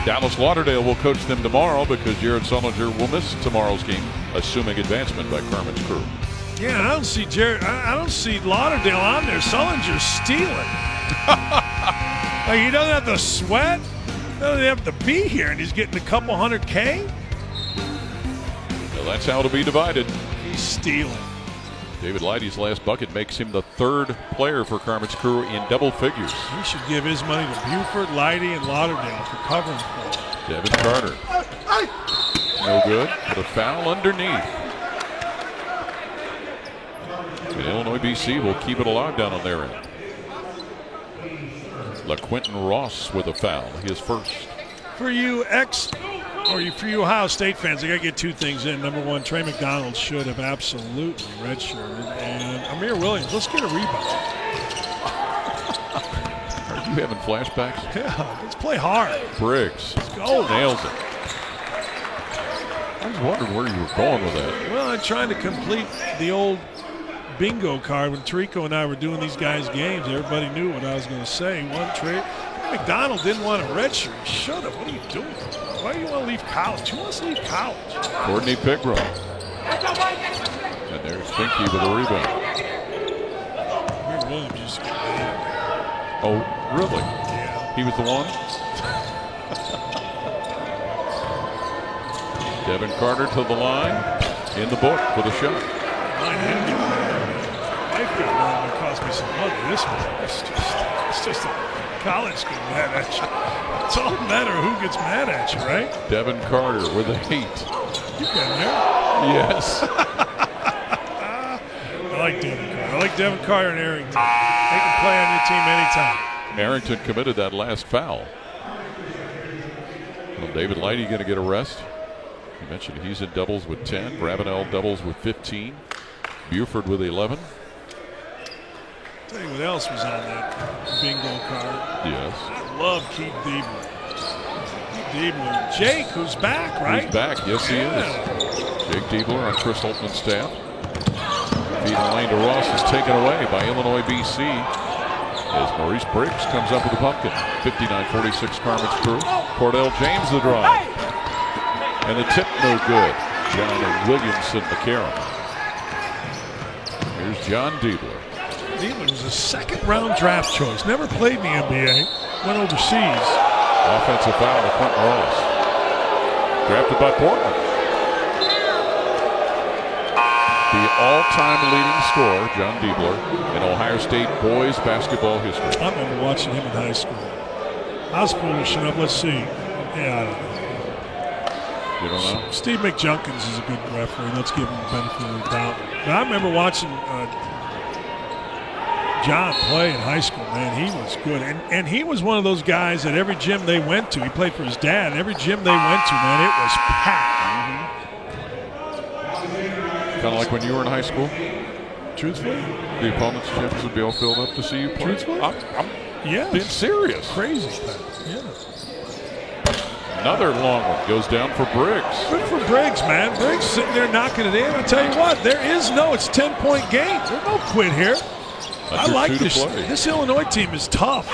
Dallas Lauderdale will coach them tomorrow because Jared Sullinger will miss tomorrow's game, assuming advancement by Carmen's Crew. Yeah, I don't see I don't see Lauderdale on there. Sullinger's stealing. Like, he doesn't have the sweat. He doesn't have to be here, and he's getting a couple $100K. Well, that's how it'll be divided. He's stealing. David Leidy's last bucket makes him the 3rd player for Carmen's Crew in double figures. He should give his money to Buford, Leidy, and Lauderdale for covering for him. Devin Carter. No good, but a foul underneath. And Illinois BC will keep it alive down on their end. LaQuinton Ross with a foul. He is first. For you for you Ohio State fans, I got to get 2 things in. Number one, Trey McDonald should have absolutely redshirted. And Amir Williams, let's get a rebound. Are you having flashbacks? Yeah, let's play hard. Briggs. Let's go. Nails it. I was wondering where you were going with that. Well, I'm trying to complete the old bingo card when Tirico and I were doing these guys' games. Everybody knew what I was going to say. One Trey McDonald didn't want a redshirt. He should have. What are you doing? Why do you want to leave college? Who wants to leave college? Courtney Pickram. And there's Finke with a rebound. Amir Williams just got mad. Oh, really? Yeah. He was the one? Devin Carter to the line. In the book for the shot. Life got wrong. It cost me some money. This one, it's just a college getting mad at you. It's all a matter of who gets mad at you, right? Devin Carter with a heat. You've been there. Yes. I like Devin Carter. I like Devin Carter and Arrington. They can play on your team anytime. Arrington committed that last foul. Well, David Leidy going to get a rest. You mentioned he's in doubles with 10. Ravenel doubles with 15. Buford with 11. Tell you what else was on that bingo card. Yes. I love Keith Diebler. Jake, who's back, right? He's back. Yes, he is. Jake Diebler on Chris Holtman's staff. Feeding lane to Ross is taken away by Illinois BC as Maurice Briggs comes up with the pumpkin. 59-46 Carmen's Crew. Cordell James the drive. And the tip no good. John Williamson McCarron. Here's John Diebler. Diebler was a 2nd-round draft choice. Never played in the NBA. Went overseas. Offensive foul to Quentin Ross. Drafted by Portland. The all-time leading scorer, John Diebler, in Ohio State boys basketball history. I remember watching him in high school. I was foolish enough. Let's see. Yeah, I don't know. You don't know? Steve McJunkins is a good referee. Let's give him the benefit of the doubt. But I remember watching John play in high school, man. He was good. And he was one of those guys at every gym they went to. He played for his dad. Every gym they went to, man, it was packed. Kind of like when you were in high school? Truthfully? The opponent's gyms would be all filled up to see you play? Truthfully? I'm yeah. being serious. Crazy. Yeah. Another long one goes down for Briggs. Good for Briggs, man. Briggs sitting there knocking it in. I tell you what, it's 10-point game. There's no quit here. I like this. This Illinois team is tough.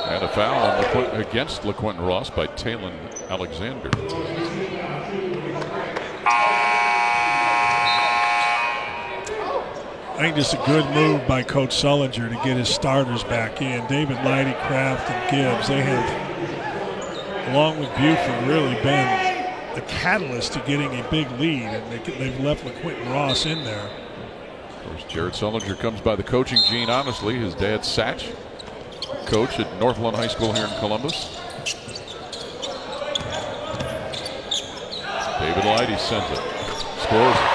And a foul against LaQuinton Ross by Talon Alexander. I think this is a good move by Coach Sullinger to get his starters back in. David Leidy, Kraft, and Gibbs. They have, along with Buford, really been the catalyst to getting a big lead, and they've left LaQuinton Ross in there. Of course, Jared Sullinger comes by the coaching gene, honestly. His dad, Satch, coach at Northland High School here in Columbus. David Leidy sends it. Scores it.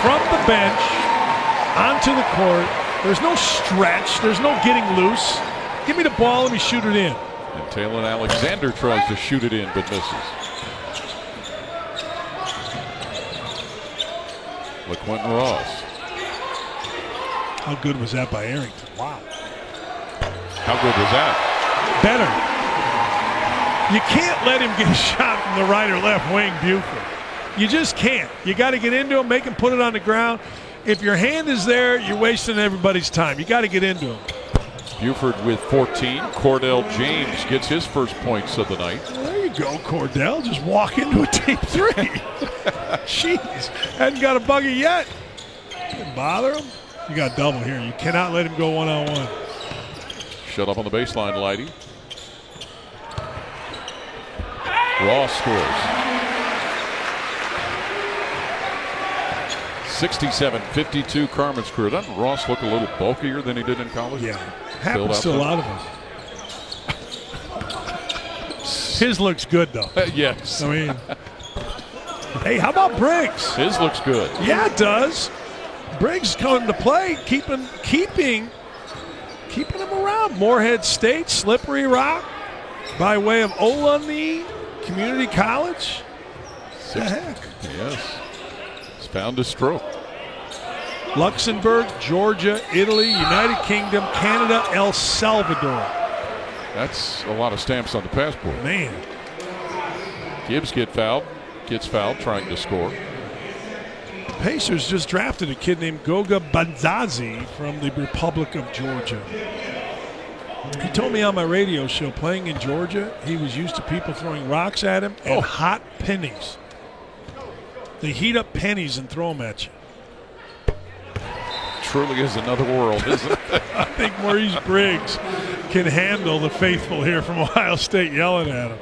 From the bench, onto the court. There's no stretch. There's no getting loose. Give me the ball. Let me shoot it in. And Taylor Alexander tries to shoot it in, but misses. LaQuentin Ross. How good was that by Arrington? Wow. How good was that? Better. You can't let him get a shot from the right or left wing, Buford. You just can't. You got to get into him, make him put it on the ground. If your hand is there, you're wasting everybody's time. You got to get into him. Buford with 14. Cordell James gets his first points of the night. There you go, Cordell. Just walk into a deep three. Jeez. Hadn't got a buggy yet. Didn't bother him. You got double here. You cannot let him go one-on-one. Shut up on the baseline, Lighty. Ross scores. 67-52 Carmen's Crew. Doesn't Ross look a little bulkier than he did in college? Yeah. Happens to a lot of us. His looks good, though. Yes. I mean, hey, how about Briggs? His looks good. Yeah, it does. Briggs coming to play, keeping him around. Morehead State, Slippery Rock, by way of Ohlone Community College. What the heck? Yes. He's found his stroke. Luxembourg, Georgia, Italy, United Kingdom, Canada, El Salvador. That's a lot of stamps on the passport. Man. Gibbs gets fouled trying to score. Pacers just drafted a kid named Goga Banzazi from the Republic of Georgia. He told me on my radio show, playing in Georgia, he was used to people throwing rocks at him and hot pennies. They heat up pennies and throw them at you. Truly is another world, isn't it? I think Maurice Briggs can handle the faithful here from Ohio State yelling at him.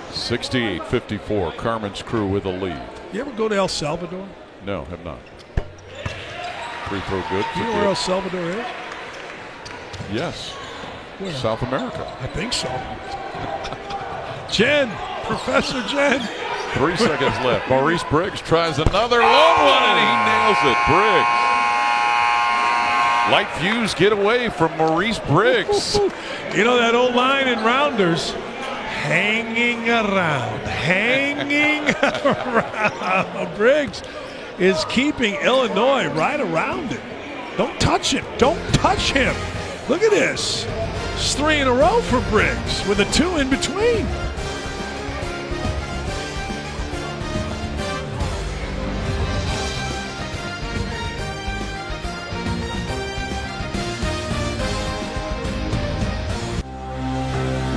68-54, Carmen's Crew with a lead. You ever go to El Salvador? No, have not. Free throw good. You know where El Salvador is? Yes. Where? South America. I think so. Jen, Professor Jen. 3 seconds left. Maurice Briggs tries another long one, and he nails it. Briggs. Light fuse get away from Maurice Briggs. You know that old line in Rounders? Hanging around. Briggs is keeping Illinois right around it. Don't touch him. Don't touch him. Look at this. It's 3 in a row for Briggs with a 2 in between.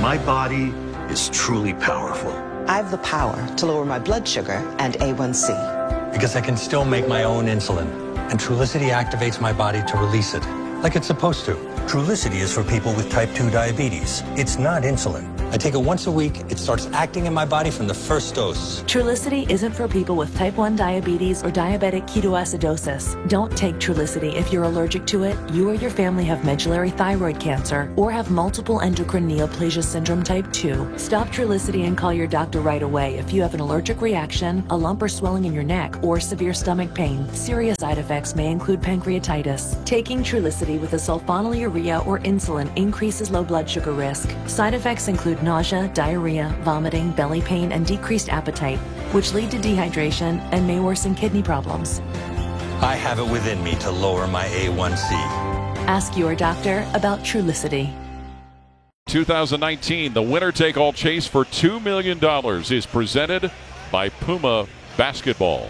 My body is truly powerful. I have the power to lower my blood sugar and A1C. Because I can still make my own insulin. And Trulicity activates my body to release it, like it's supposed to. Trulicity is for people with type 2 diabetes. It's not insulin. I take it once a week. It starts acting in my body from the first dose. Trulicity isn't for people with type 1 diabetes or diabetic ketoacidosis. Don't take Trulicity if you're allergic to it, you or your family have medullary thyroid cancer, or have multiple endocrine neoplasia syndrome type 2. Stop Trulicity and call your doctor right away if you have an allergic reaction, a lump or swelling in your neck, or severe stomach pain. Serious side effects may include pancreatitis. Taking Trulicity with a sulfonylurea or insulin increases low blood sugar risk. Side effects include nausea, diarrhea, vomiting, belly pain, and decreased appetite, which lead to dehydration and may worsen kidney problems. I have it within me to lower my A1C. Ask your doctor about Trulicity. 2019, the winner-take-all chase for $2 million is presented by Puma Basketball.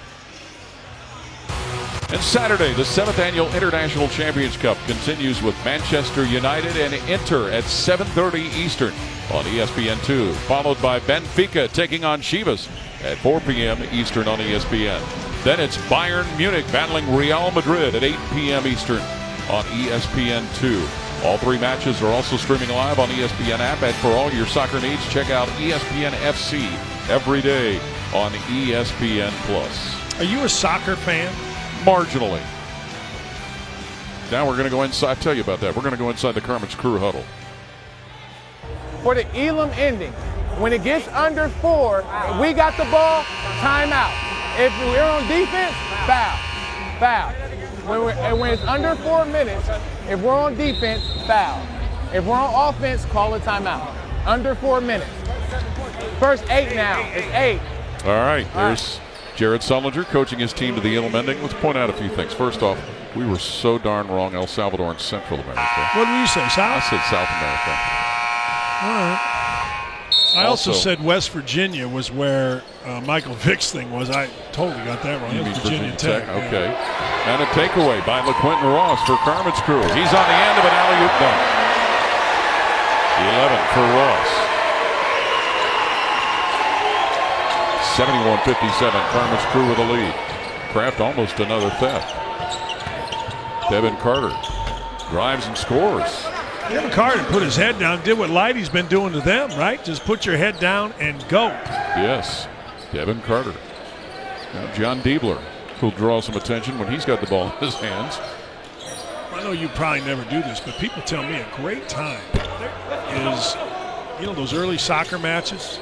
And Saturday, the 7th Annual International Champions Cup continues with Manchester United and Inter at 7:30 Eastern on ESPN2, followed by Benfica taking on Chivas at 4 p.m. Eastern on ESPN. Then it's Bayern Munich battling Real Madrid at 8 p.m. Eastern on ESPN2. All 3 matches are also streaming live on ESPN app, and for all your soccer needs, check out ESPN FC every day on ESPN+. Are you a soccer fan? Marginally. Now we're going to go inside. I'll tell you about that. We're going to go inside the Carmen's Crew huddle. For the Elam ending, when it gets under 4, we got the ball, timeout. If we're on defense, foul. when it's under 4 minutes, if we're on defense, foul. If we're on offense, call a timeout. Under 4 minutes. First 8 now. It's 8. All right, there's Jared Sullinger coaching his team to the Elam ending. Let's point out a few things. First off, we were so darn wrong. El Salvador and Central America. What did you say, South? I said South America. All right. I also said West Virginia was where Michael Vick's thing was. I totally got that wrong. You It mean was Virginia Tech. Okay. And a takeaway by LaQuinton Ross for Carmen's crew. He's on the end of an alley-oop dunk. 11 for Ross. 71-57. Carmen's crew with a lead. Kraft almost another theft. Devin Carter drives and scores. Devin Carter put his head down, did what Leidy's been doing to them, right? Just put your head down and go. Yes, Devin Carter. Now John Diebler, who'll draw some attention when he's got the ball in his hands. I know you probably never do this, but people tell me a great time is, those early soccer matches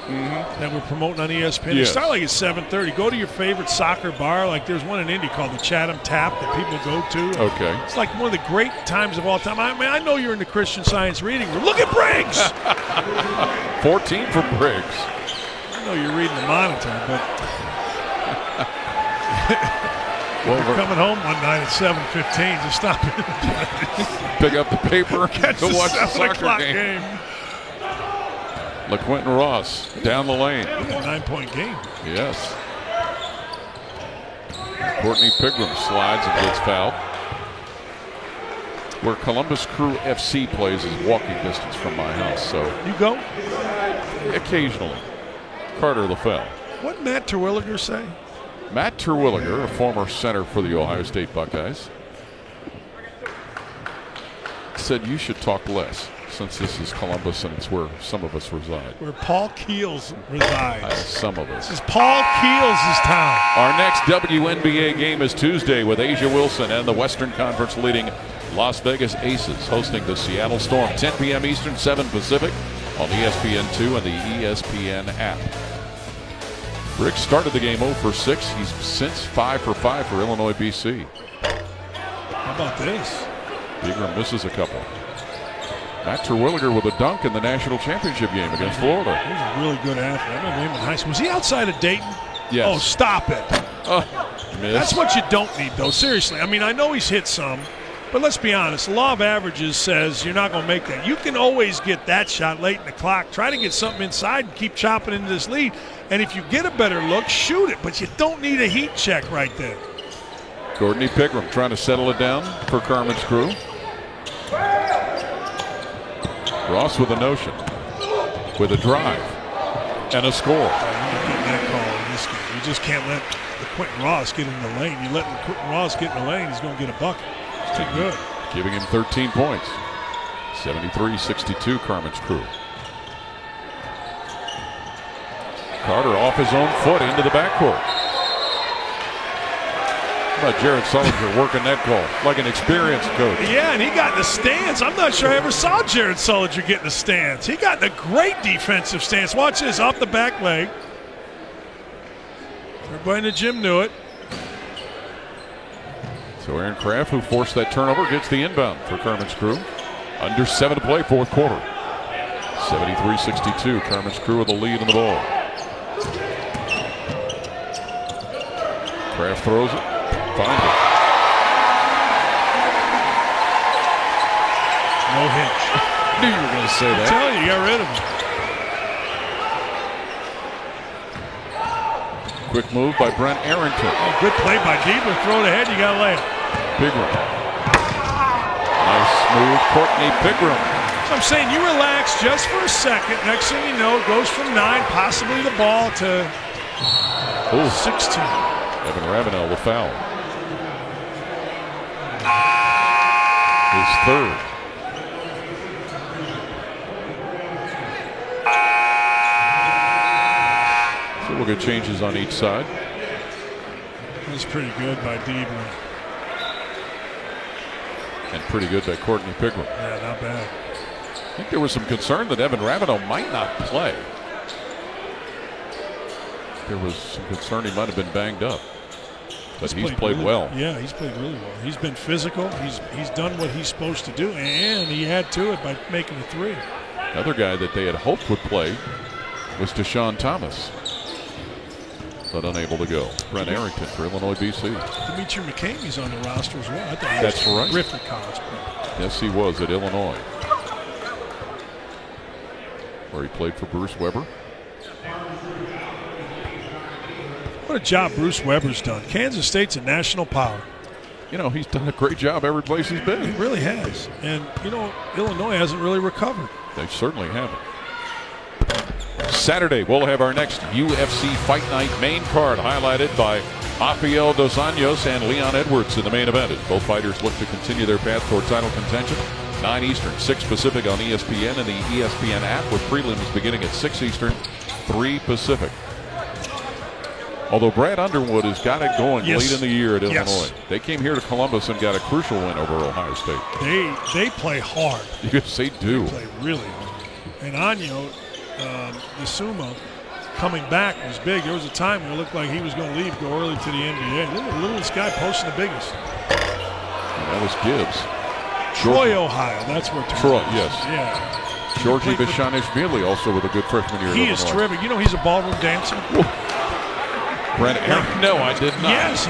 that we're promoting on ESPN. They Yes. start like at 7:30. Go to your favorite soccer bar. Like there's one in Indy called the Chatham Tap that people go to. Okay. It's like one of the great times of all time. I mean, I know you're in the Christian Science reading room. Look at Briggs! 14 for Briggs. I know you're reading the monitor, but Well, you're coming home one night at 7:15. Just stop it. Pick up the paper Catch to the watch the 7 soccer o'clock game. LaQuinton Ross down the lane. A 9-point game. Yes. Courtney Pigram slides and gets fouled. Where Columbus Crew FC plays is walking distance from my house, so You go. occasionally. Carter the foul. What did Matt Terwilliger say? Matt Terwilliger, a former center for the Ohio State Buckeyes, said you should talk less since this is Columbus and it's where some of us reside. Where Paul Keels resides. Some of us. This is Paul Keels' town. Our next WNBA game is Tuesday with Asia Wilson and the Western Conference leading Las Vegas Aces hosting the Seattle Storm. 10 p.m. Eastern, 7 Pacific on ESPN2 and the ESPN app. Briggs started the game 0 for 6. He's since 5 for 5 for Illinois BC. How about this? Ingram misses a couple. Matt Terwilliger with a dunk in the national championship game against Florida. He's a really good athlete. I remember him in high school. Was he outside of Dayton? Yes. Oh, stop it. Miss. That's what you don't need, though. Seriously. I mean, I know he's hit some, but let's be honest. The law of averages says you're not going to make that. You can always get that shot late in the clock. Try to get something inside and keep chopping into this lead. And if you get a better look, shoot it. But you don't need a heat check right there. Courtney Pigram trying to settle it down for Carmen's crew. Ross with a notion, with a drive, and a score. You're not getting that call in this game. You just can't let Quentin Ross get in the lane. You let Quentin Ross get in the lane, he's going to get a bucket. It's too good. Giving him 13 points. 73-62 Carmen's crew. Carter off his own foot into the backcourt. How about Jared Sullinger working that goal like an experienced coach? Yeah, and he got in the stance. I'm not sure I ever saw Jared Sullinger get in the stance. He got in a great defensive stance. Watch this, off the back leg. Everybody in the gym knew it. So Aaron Kraft, who forced that turnover, gets the inbound for Carmen's crew. Under 7 to play, fourth quarter. 73-62, Carmen's crew with the lead in the ball. Kraft throws it. Finds it. No hitch. Knew you were going to say that. I'm telling you, you got rid of him. Quick move by Brent Arrington. Oh, good play by Diebler. Throw it ahead, you got to lay it. Pigram. Nice move, Courtney Pigram. So I'm saying you relax just for a second. Next thing you know, it goes from 9, possibly the ball, to 16. Evan Ravenel the foul. His third. So we'll get changes on each side. That's pretty good by Diebler. And pretty good by Courtney Pigram. Yeah, not bad. I think there was some concern that Evan Ravenel might not play. There was some concern he might have been banged up. But he's played well. Yeah, he's played really well. He's been physical. He's done what he's supposed to do, and he had to it by making a three. Another guy that they had hoped would play was Deshaun Thomas, but unable to go. Brent Arrington for Illinois BC. Dimitri McCamey's on the roster as well. I thought he That's was right. terrific college player. Yes, he was at Illinois, where he played for Bruce Weber. What a job Bruce Weber's done. Kansas State's a national power. You know, he's done a great job every place he's been. He really has. And, you know, Illinois hasn't really recovered. They certainly haven't. Saturday, we'll have our next UFC Fight Night main card highlighted by Rafael Dos Anjos and Leon Edwards in the main event, as both fighters look to continue their path toward title contention. 9 Eastern, 6 Pacific on ESPN and the ESPN app, with prelims beginning at 6 Eastern, 3 Pacific. Although Brad Underwood has got it going late in the year at Illinois. They came here to Columbus and got a crucial win over Ohio State. They play hard. Yes, they do. They play really hard. And Anyo, the Sumo, coming back was big. There was a time where it looked like he was going to leave, go early to the NBA. Look at the littlest guy posting the biggest. And that was Gibbs. Troy, Ohio. That's where Troy, yes. Yeah. Georgi Bishanishvili also with a good freshman year. He at is Illinois. terrific. You know he's a ballroom dancer. Brent Arrington. No, I did not. Yes,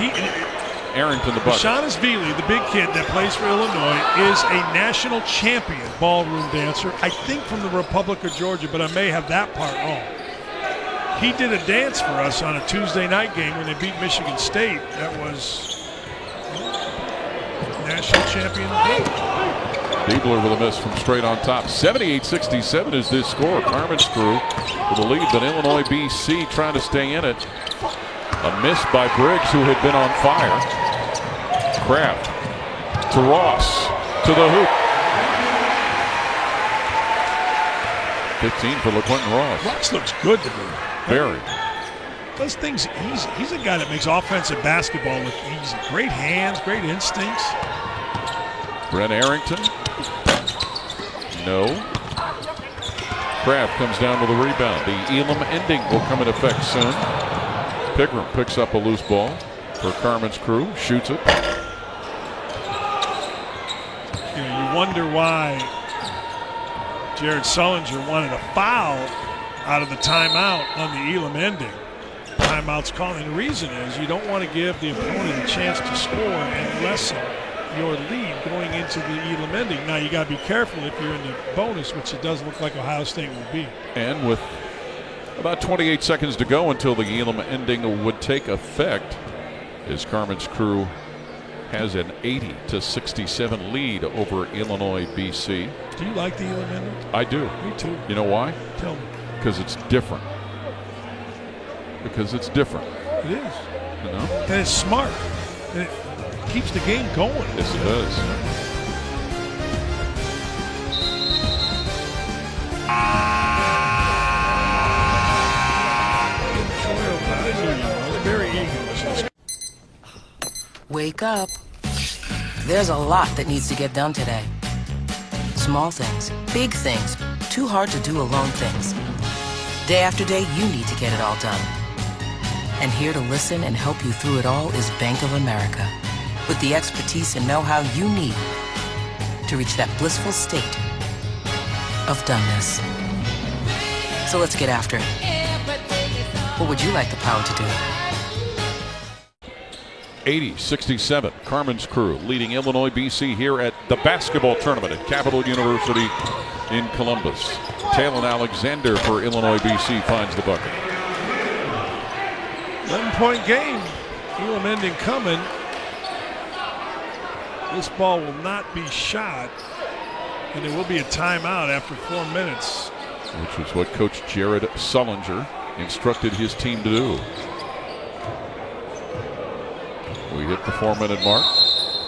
Arrington the bucket. Bishanishvili, the big kid that plays for Illinois, is a national champion ballroom dancer. I think from the Republic of Georgia, but I may have that part wrong. He did a dance for us on a Tuesday night game when they beat Michigan State. That was national champion. Diebler with a miss from straight on top. 78-67 is this score. Carmen's crew with a lead, but Illinois BC trying to stay in it. A miss by Briggs, who had been on fire. Kraft to Ross, to the hoop. 15 for LaQuentin Ross. Ross looks good to me. Very. Does things easy. He's a guy that makes offensive basketball look easy. Great hands, great instincts. Brent Arrington. No. Kraft comes down with a rebound. The Elam ending will come in effect soon. Pickram picks up a loose ball for Carmen's crew. Shoots it. You know, you wonder why Jared Sullinger wanted a foul out of the timeout on the Elam ending. Timeout's called, and the reason is you don't want to give the opponent a chance to score and lessen your lead going into the Elam ending. Now you got to be careful if you're in the bonus, which it does look like Ohio State will be. And with about 28 seconds to go until the Elam ending would take effect, as Carmen's crew has an 80-67 lead over Illinois BC. Do you like the Elam ending? I do. Me too. You know why? Tell me. Because it's different. Because it's different. It is. You know? And it's smart. And it keeps the game going. Yes, it does. Wake up. There's a lot that needs to get done today. Small things, big things, too hard to do alone things. Day after day, you need to get it all done. And here to listen and help you through it all is Bank of America, with the expertise and know-how you need to reach that blissful state of doneness. So let's get after it. What would you like the power to do? 80-67, Carmen's crew leading Illinois BC here at the basketball tournament at Capital University in Columbus. Talon Alexander for Illinois BC finds the bucket. 11-point game. Elam ending coming. This ball will not be shot, and there will be a timeout after 4 minutes. Which is what Coach Jared Sullinger instructed his team to do. We hit the 4-minute mark,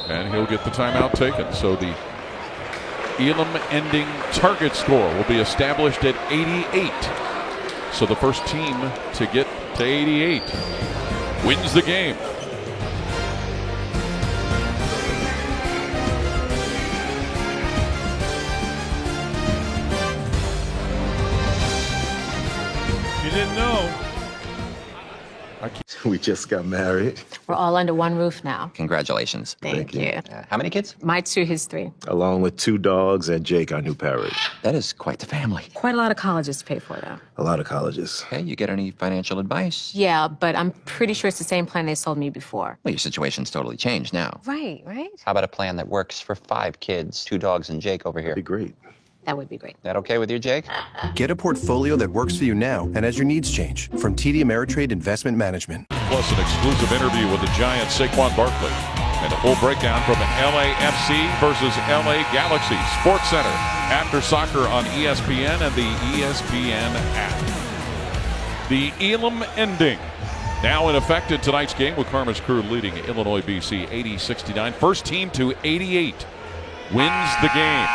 and he'll get the timeout taken. So the Elam ending target score will be established at 88. So the first team to get to 88 wins the game. You didn't know. We just got married. We're all under one roof now. Congratulations. Thank you. How many kids? My 2, his 3. Along with 2 dogs and Jake, our new parrot. That is quite the family. Quite a lot of colleges to pay for, though. A lot of colleges. Okay, you get any financial advice? Yeah, but I'm pretty sure it's the same plan they sold me before. Well, your situation's totally changed now. Right. How about a plan that works for 5 kids, 2 dogs, and Jake over here? That'd be great. That would be great. That okay with you, Jake? Get a portfolio that works for you now and as your needs change from TD Ameritrade Investment Management. Plus an exclusive interview with the Giants' Saquon Barkley. And a full breakdown from LAFC versus LA Galaxy. Sports Center after soccer on ESPN and the ESPN app. The Elam ending now in effect in tonight's game with Carmen's Crew leading Illinois BC 80-69. First team to 88 wins the game.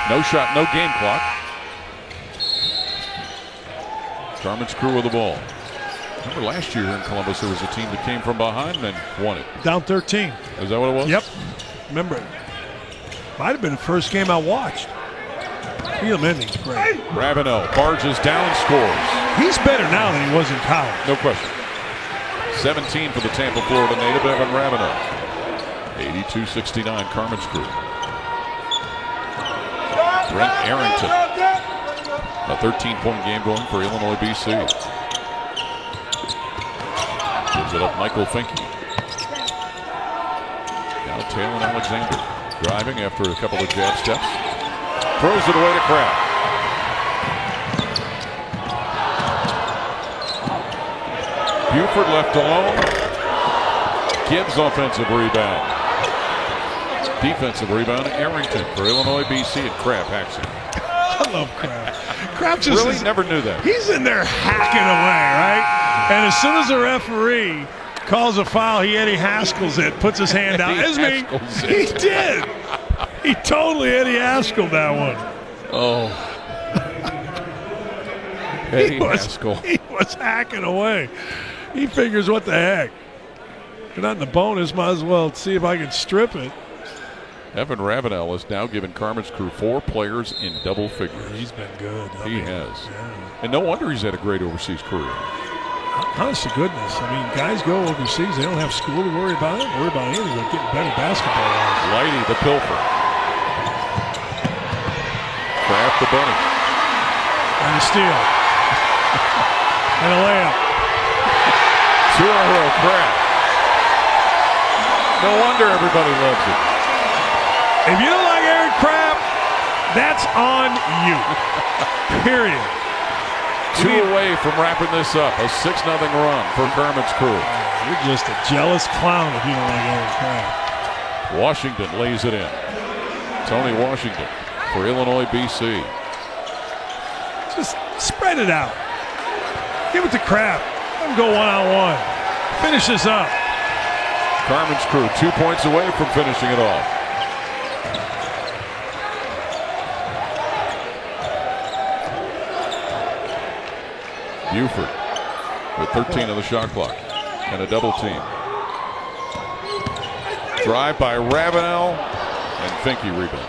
No shot, no game clock. Carmen's Crew with the ball. Remember last year in Columbus, there was a team that came from behind and won it. Down 13. Is that what it was? Yep. Remember it. Might have been the first game I watched. Elam ending's great. Ravenel barges down, scores. He's better now than he was in college. No question. 17 for the Tampa, Florida native, Evan Ravenel. 82-69, Carmen's Crew. Brent Arrington. A 13-point game going for Illinois BC. Gives it up Michael Finke. Now Taylor Alexander. Driving after a couple of jab steps. Throws it away to Kraft. Buford left alone. Gibbs offensive rebound. Defensive rebound, Arrington for Illinois BC, and Kraft hacks it. I love Kraft. Kraft just really never knew that. He's in there hacking away, right? And as soon as the referee calls a foul, Eddie Haskell's it, puts his hand out. He did. He totally Eddie Haskell that one. Oh. Eddie Haskell. He was hacking away. He figures, what the heck? If you're not in the bonus, might as well see if I can strip it. Evan Ravenel has now given Carmen's Crew 4 players in double figures. He's been good. He has. Yeah. And no wonder he's had a great overseas career. Honest to goodness. I mean, guys go overseas. They don't have school to worry about. They don't worry about anything. They're getting better basketball. Lighty, the pilfer. Kraft, the bunny. And a steal. And a layup. 2 in a row, Kraft. No wonder everybody loves it. If you don't like Aaron Kraft, that's on you. Period. 2 away from wrapping this up. A 6-0 run for Carmen's Crew. You're just a jealous clown if you don't like Aaron Kraft. Washington lays it in. Tony Washington for Illinois BC. Just spread it out. Give it to Kraft. Let him go one-on-one. Finish this up. Carmen's Crew 2 points away from finishing it off. Buford with 13 on the shot clock and a double team. Drive by Ravenel and Finke rebounded.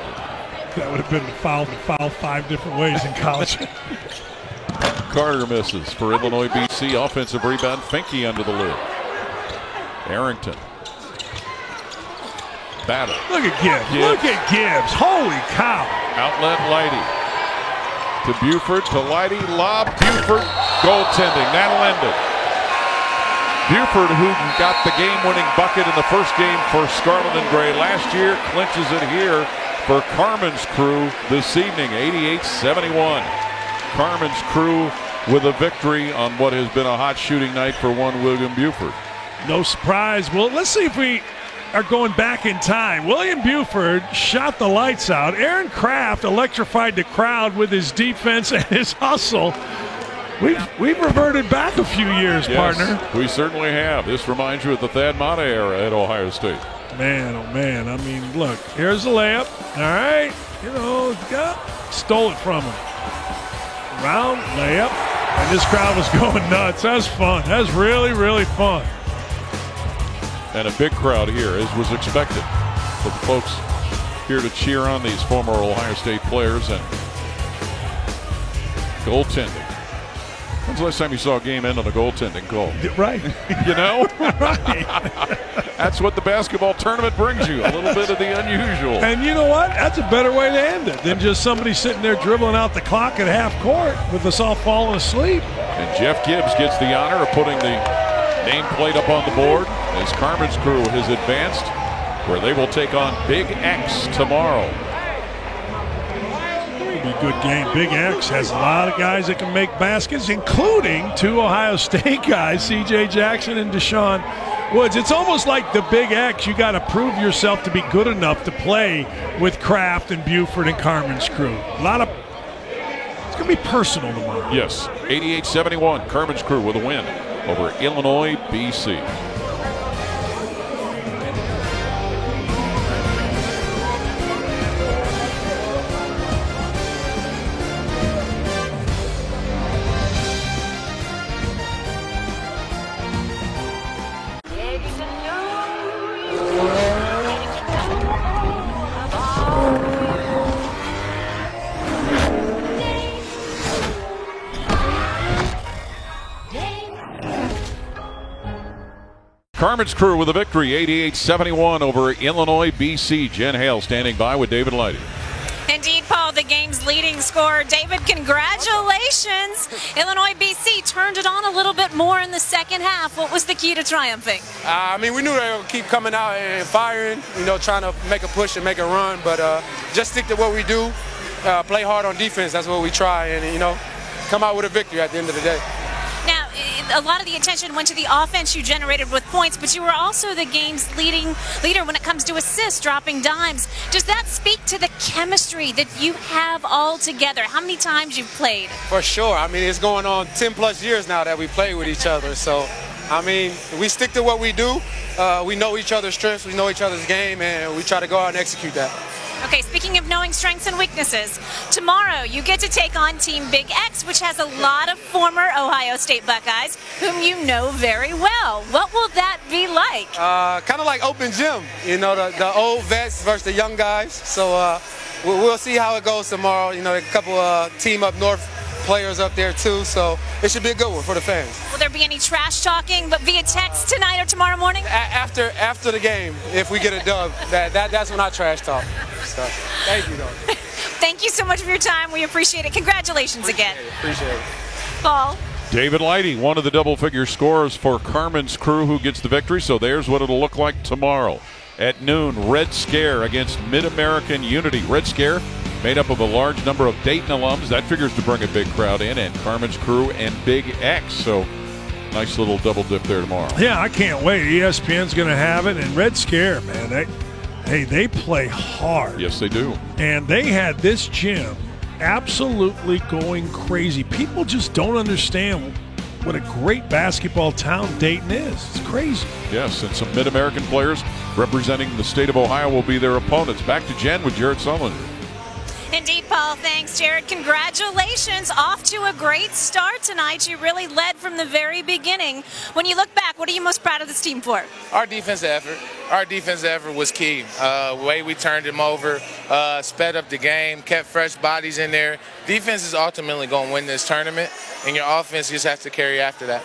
That would have been foul 5 different ways in college. Carter misses for Illinois BC. Offensive rebound, Finke under the lid. Arrington. Battle. Look at Gibbs. Look at Gibbs. Holy cow. Outlet Lighty. To Buford, to Lighty, lob, Buford, goaltending. That'll end it. Buford, who got the game-winning bucket in the first game for Scarlet and Gray last year, clinches it here for Carmen's Crew this evening, 88-71. Carmen's Crew with a victory on what has been a hot shooting night for one William Buford. No surprise. Well, let's see if we are going back in time. William Buford shot the lights out. Aaron Kraft electrified the crowd with his defense and his hustle. We've reverted back a few years, yes, partner. We certainly have. This reminds you of the Thad Matta era at Ohio State. Man, oh man. I mean, look, here's the layup. All right. You know, stole it from him. Round, layup. And this crowd was going nuts. That was fun. That was really, really fun. And a big crowd here, as was expected. For the folks here to cheer on these former Ohio State players and goaltending. When's the last time you saw a game end on a goaltending call? Right. You know? That's what the basketball tournament brings you, a little bit of the unusual. And you know what? That's a better way to end it than just somebody sitting there dribbling out the clock at half court with us all falling asleep. And Jeff Gibbs gets the honor of putting the nameplate up on the board as Carmen's Crew has advanced, where they will take on Big X tomorrow. Be a good game. Big X has a lot of guys that can make baskets, including 2 Ohio State guys, C.J. Jackson and Deshaun Woods. It's almost like the Big X. You got to prove yourself to be good enough to play with Kraft and Buford and Carmen's Crew. It's going to be personal tomorrow. Yes, 88-71, Carmen's Crew with a win over Illinois, BC. Carmen's Crew with a victory, 88-71 over Illinois, BC. Jen Hale standing by with David Lighty. Indeed, Paul, the game's leading scorer. David, congratulations. Illinois, BC turned it on a little bit more in the second half. What was the key to triumphing? We knew they would keep coming out and firing, trying to make a push and make a run, but just stick to what we do, play hard on defense. That's what we try, and, come out with a victory at the end of the day. Now, a lot of the attention went to the offense you generated with points, but you were also the game's leader when it comes to assists, dropping dimes. Does that speak to the chemistry that you have all together? How many times you've played? For sure. It's going on 10-plus years now that we play with each other. So, we stick to what we do. We know each other's strengths, we know each other's game, and we try to go out and execute that. Okay, speaking of knowing strengths and weaknesses, tomorrow you get to take on Team Big X, which has a lot of former Ohio State Buckeyes whom you know very well. What will that be like? Kind of like open gym, the old vets versus the young guys. So we'll see how it goes tomorrow. A couple Team Up North players up there too, so it should be a good one for the fans. Will there be any trash talking, but via text tonight or tomorrow morning? After the game, if we get a dub, that's when I trash talk. So, thank you, though. Thank you so much for your time. We appreciate it. Congratulations again. Appreciate it. Paul. David Lighty, one of the double-figure scorers for Carmen's Crew, who gets the victory. So there's what it'll look like tomorrow. At noon, Red Scare against Mid-American Unity. Red Scare made up of a large number of Dayton alums. That figures to bring a big crowd in. And Carmen's Crew and Big X. So nice little double dip there tomorrow. Yeah, I can't wait. ESPN's going to have it. And Red Scare, man, they play hard. Yes, they do. And they had this gym absolutely going crazy. People just don't understand what a great basketball town Dayton is. It's crazy. Yes, and some Mid-American players representing the state of Ohio will be their opponents. Back to Jen with Jared Sullinger. Indeed, Paul. Thanks, Jared. Congratulations. Off to a great start tonight. You really led from the very beginning. When you look back, what are you most proud of this team for? Our defensive effort. Our defensive effort was key. The way we turned them over, sped up the game, kept fresh bodies in there. Defense is ultimately going to win this tournament, and your offense just has to carry after that.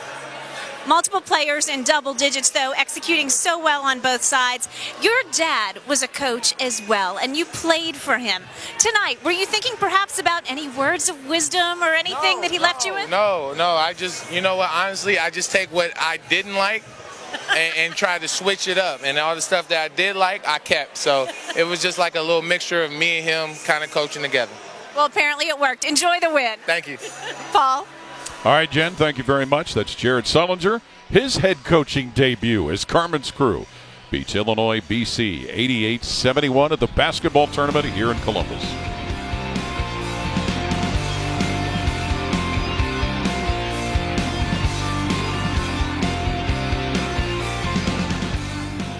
Multiple players in double digits, though, executing so well on both sides. Your dad was a coach as well, and you played for him. Tonight, were you thinking perhaps about any words of wisdom or anything that he left you with? No. I just, honestly, I just take what I didn't like and try to switch it up. And all the stuff that I did like, I kept. So it was just like a little mixture of me and him kind of coaching together. Well, apparently it worked. Enjoy the win. Thank you. Paul? All right, Jen, thank you very much. That's Jared Sullinger. His head coaching debut as Carmen's Crew beats Illinois BC 88-71 at the basketball tournament here in Columbus.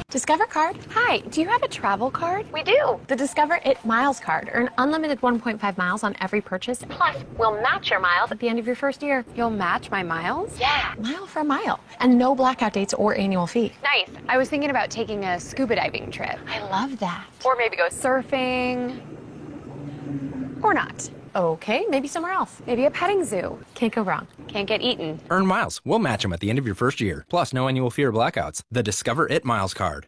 Discover card? Hi, do you have a travel card? We do. The Discover It Miles card. Earn unlimited 1.5 miles on every purchase. Plus, we'll match your miles at the end of your first year. You'll match my miles? Yeah. Mile for a mile. And no blackout dates or annual fee. Nice. I was thinking about taking a scuba diving trip. I love that. Or maybe go surfing. Or not. Okay, maybe somewhere else. Maybe a petting zoo. Can't go wrong. Can't get eaten. Earn miles. We'll match them at the end of your first year. Plus, no annual fee or blackouts. The Discover It Miles card.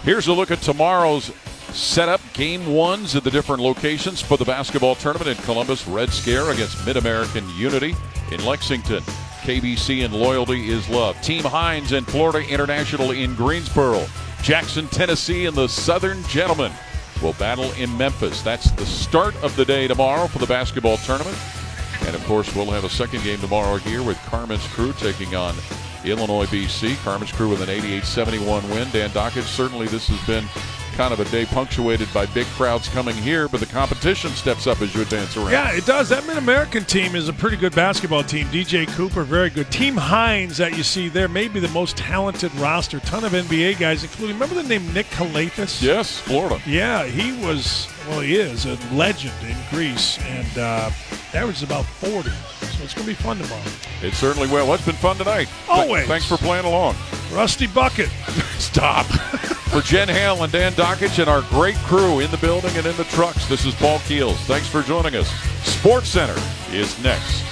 Here's a look at tomorrow's setup. Game ones at the different locations for the basketball tournament in Columbus. Red Scare against Mid-American Unity in Lexington. KBC and Loyalty is Love. Team Hines and Florida International in Greensboro. Jackson, Tennessee and the Southern Gentlemen will battle in Memphis. That's the start of the day tomorrow for the basketball tournament. And, of course, we'll have a second game tomorrow here with Carmen's Crew taking on Illinois BC. Carmen's Crew with an 88-71 win. Dan Dockage, certainly this has been kind of a day punctuated by big crowds coming here, but the competition steps up as you advance around. Yeah, it does. That Mid-American team is a pretty good basketball team. DJ Cooper, very good. Team Hines that you see there may be the most talented roster. Ton of NBA guys, including, remember the name Nick Kalathis? Yes, Florida. Yeah, he is a legend in Greece, and averages about 40. So it's going to be fun tomorrow. It certainly will. It's been fun tonight. Always. Thanks for playing along. Rusty Bucket. Stop. For Jen Hale and Dan Dockage and our great crew in the building and in the trucks, this is Paul Keels. Thanks for joining us. Sports Center is next.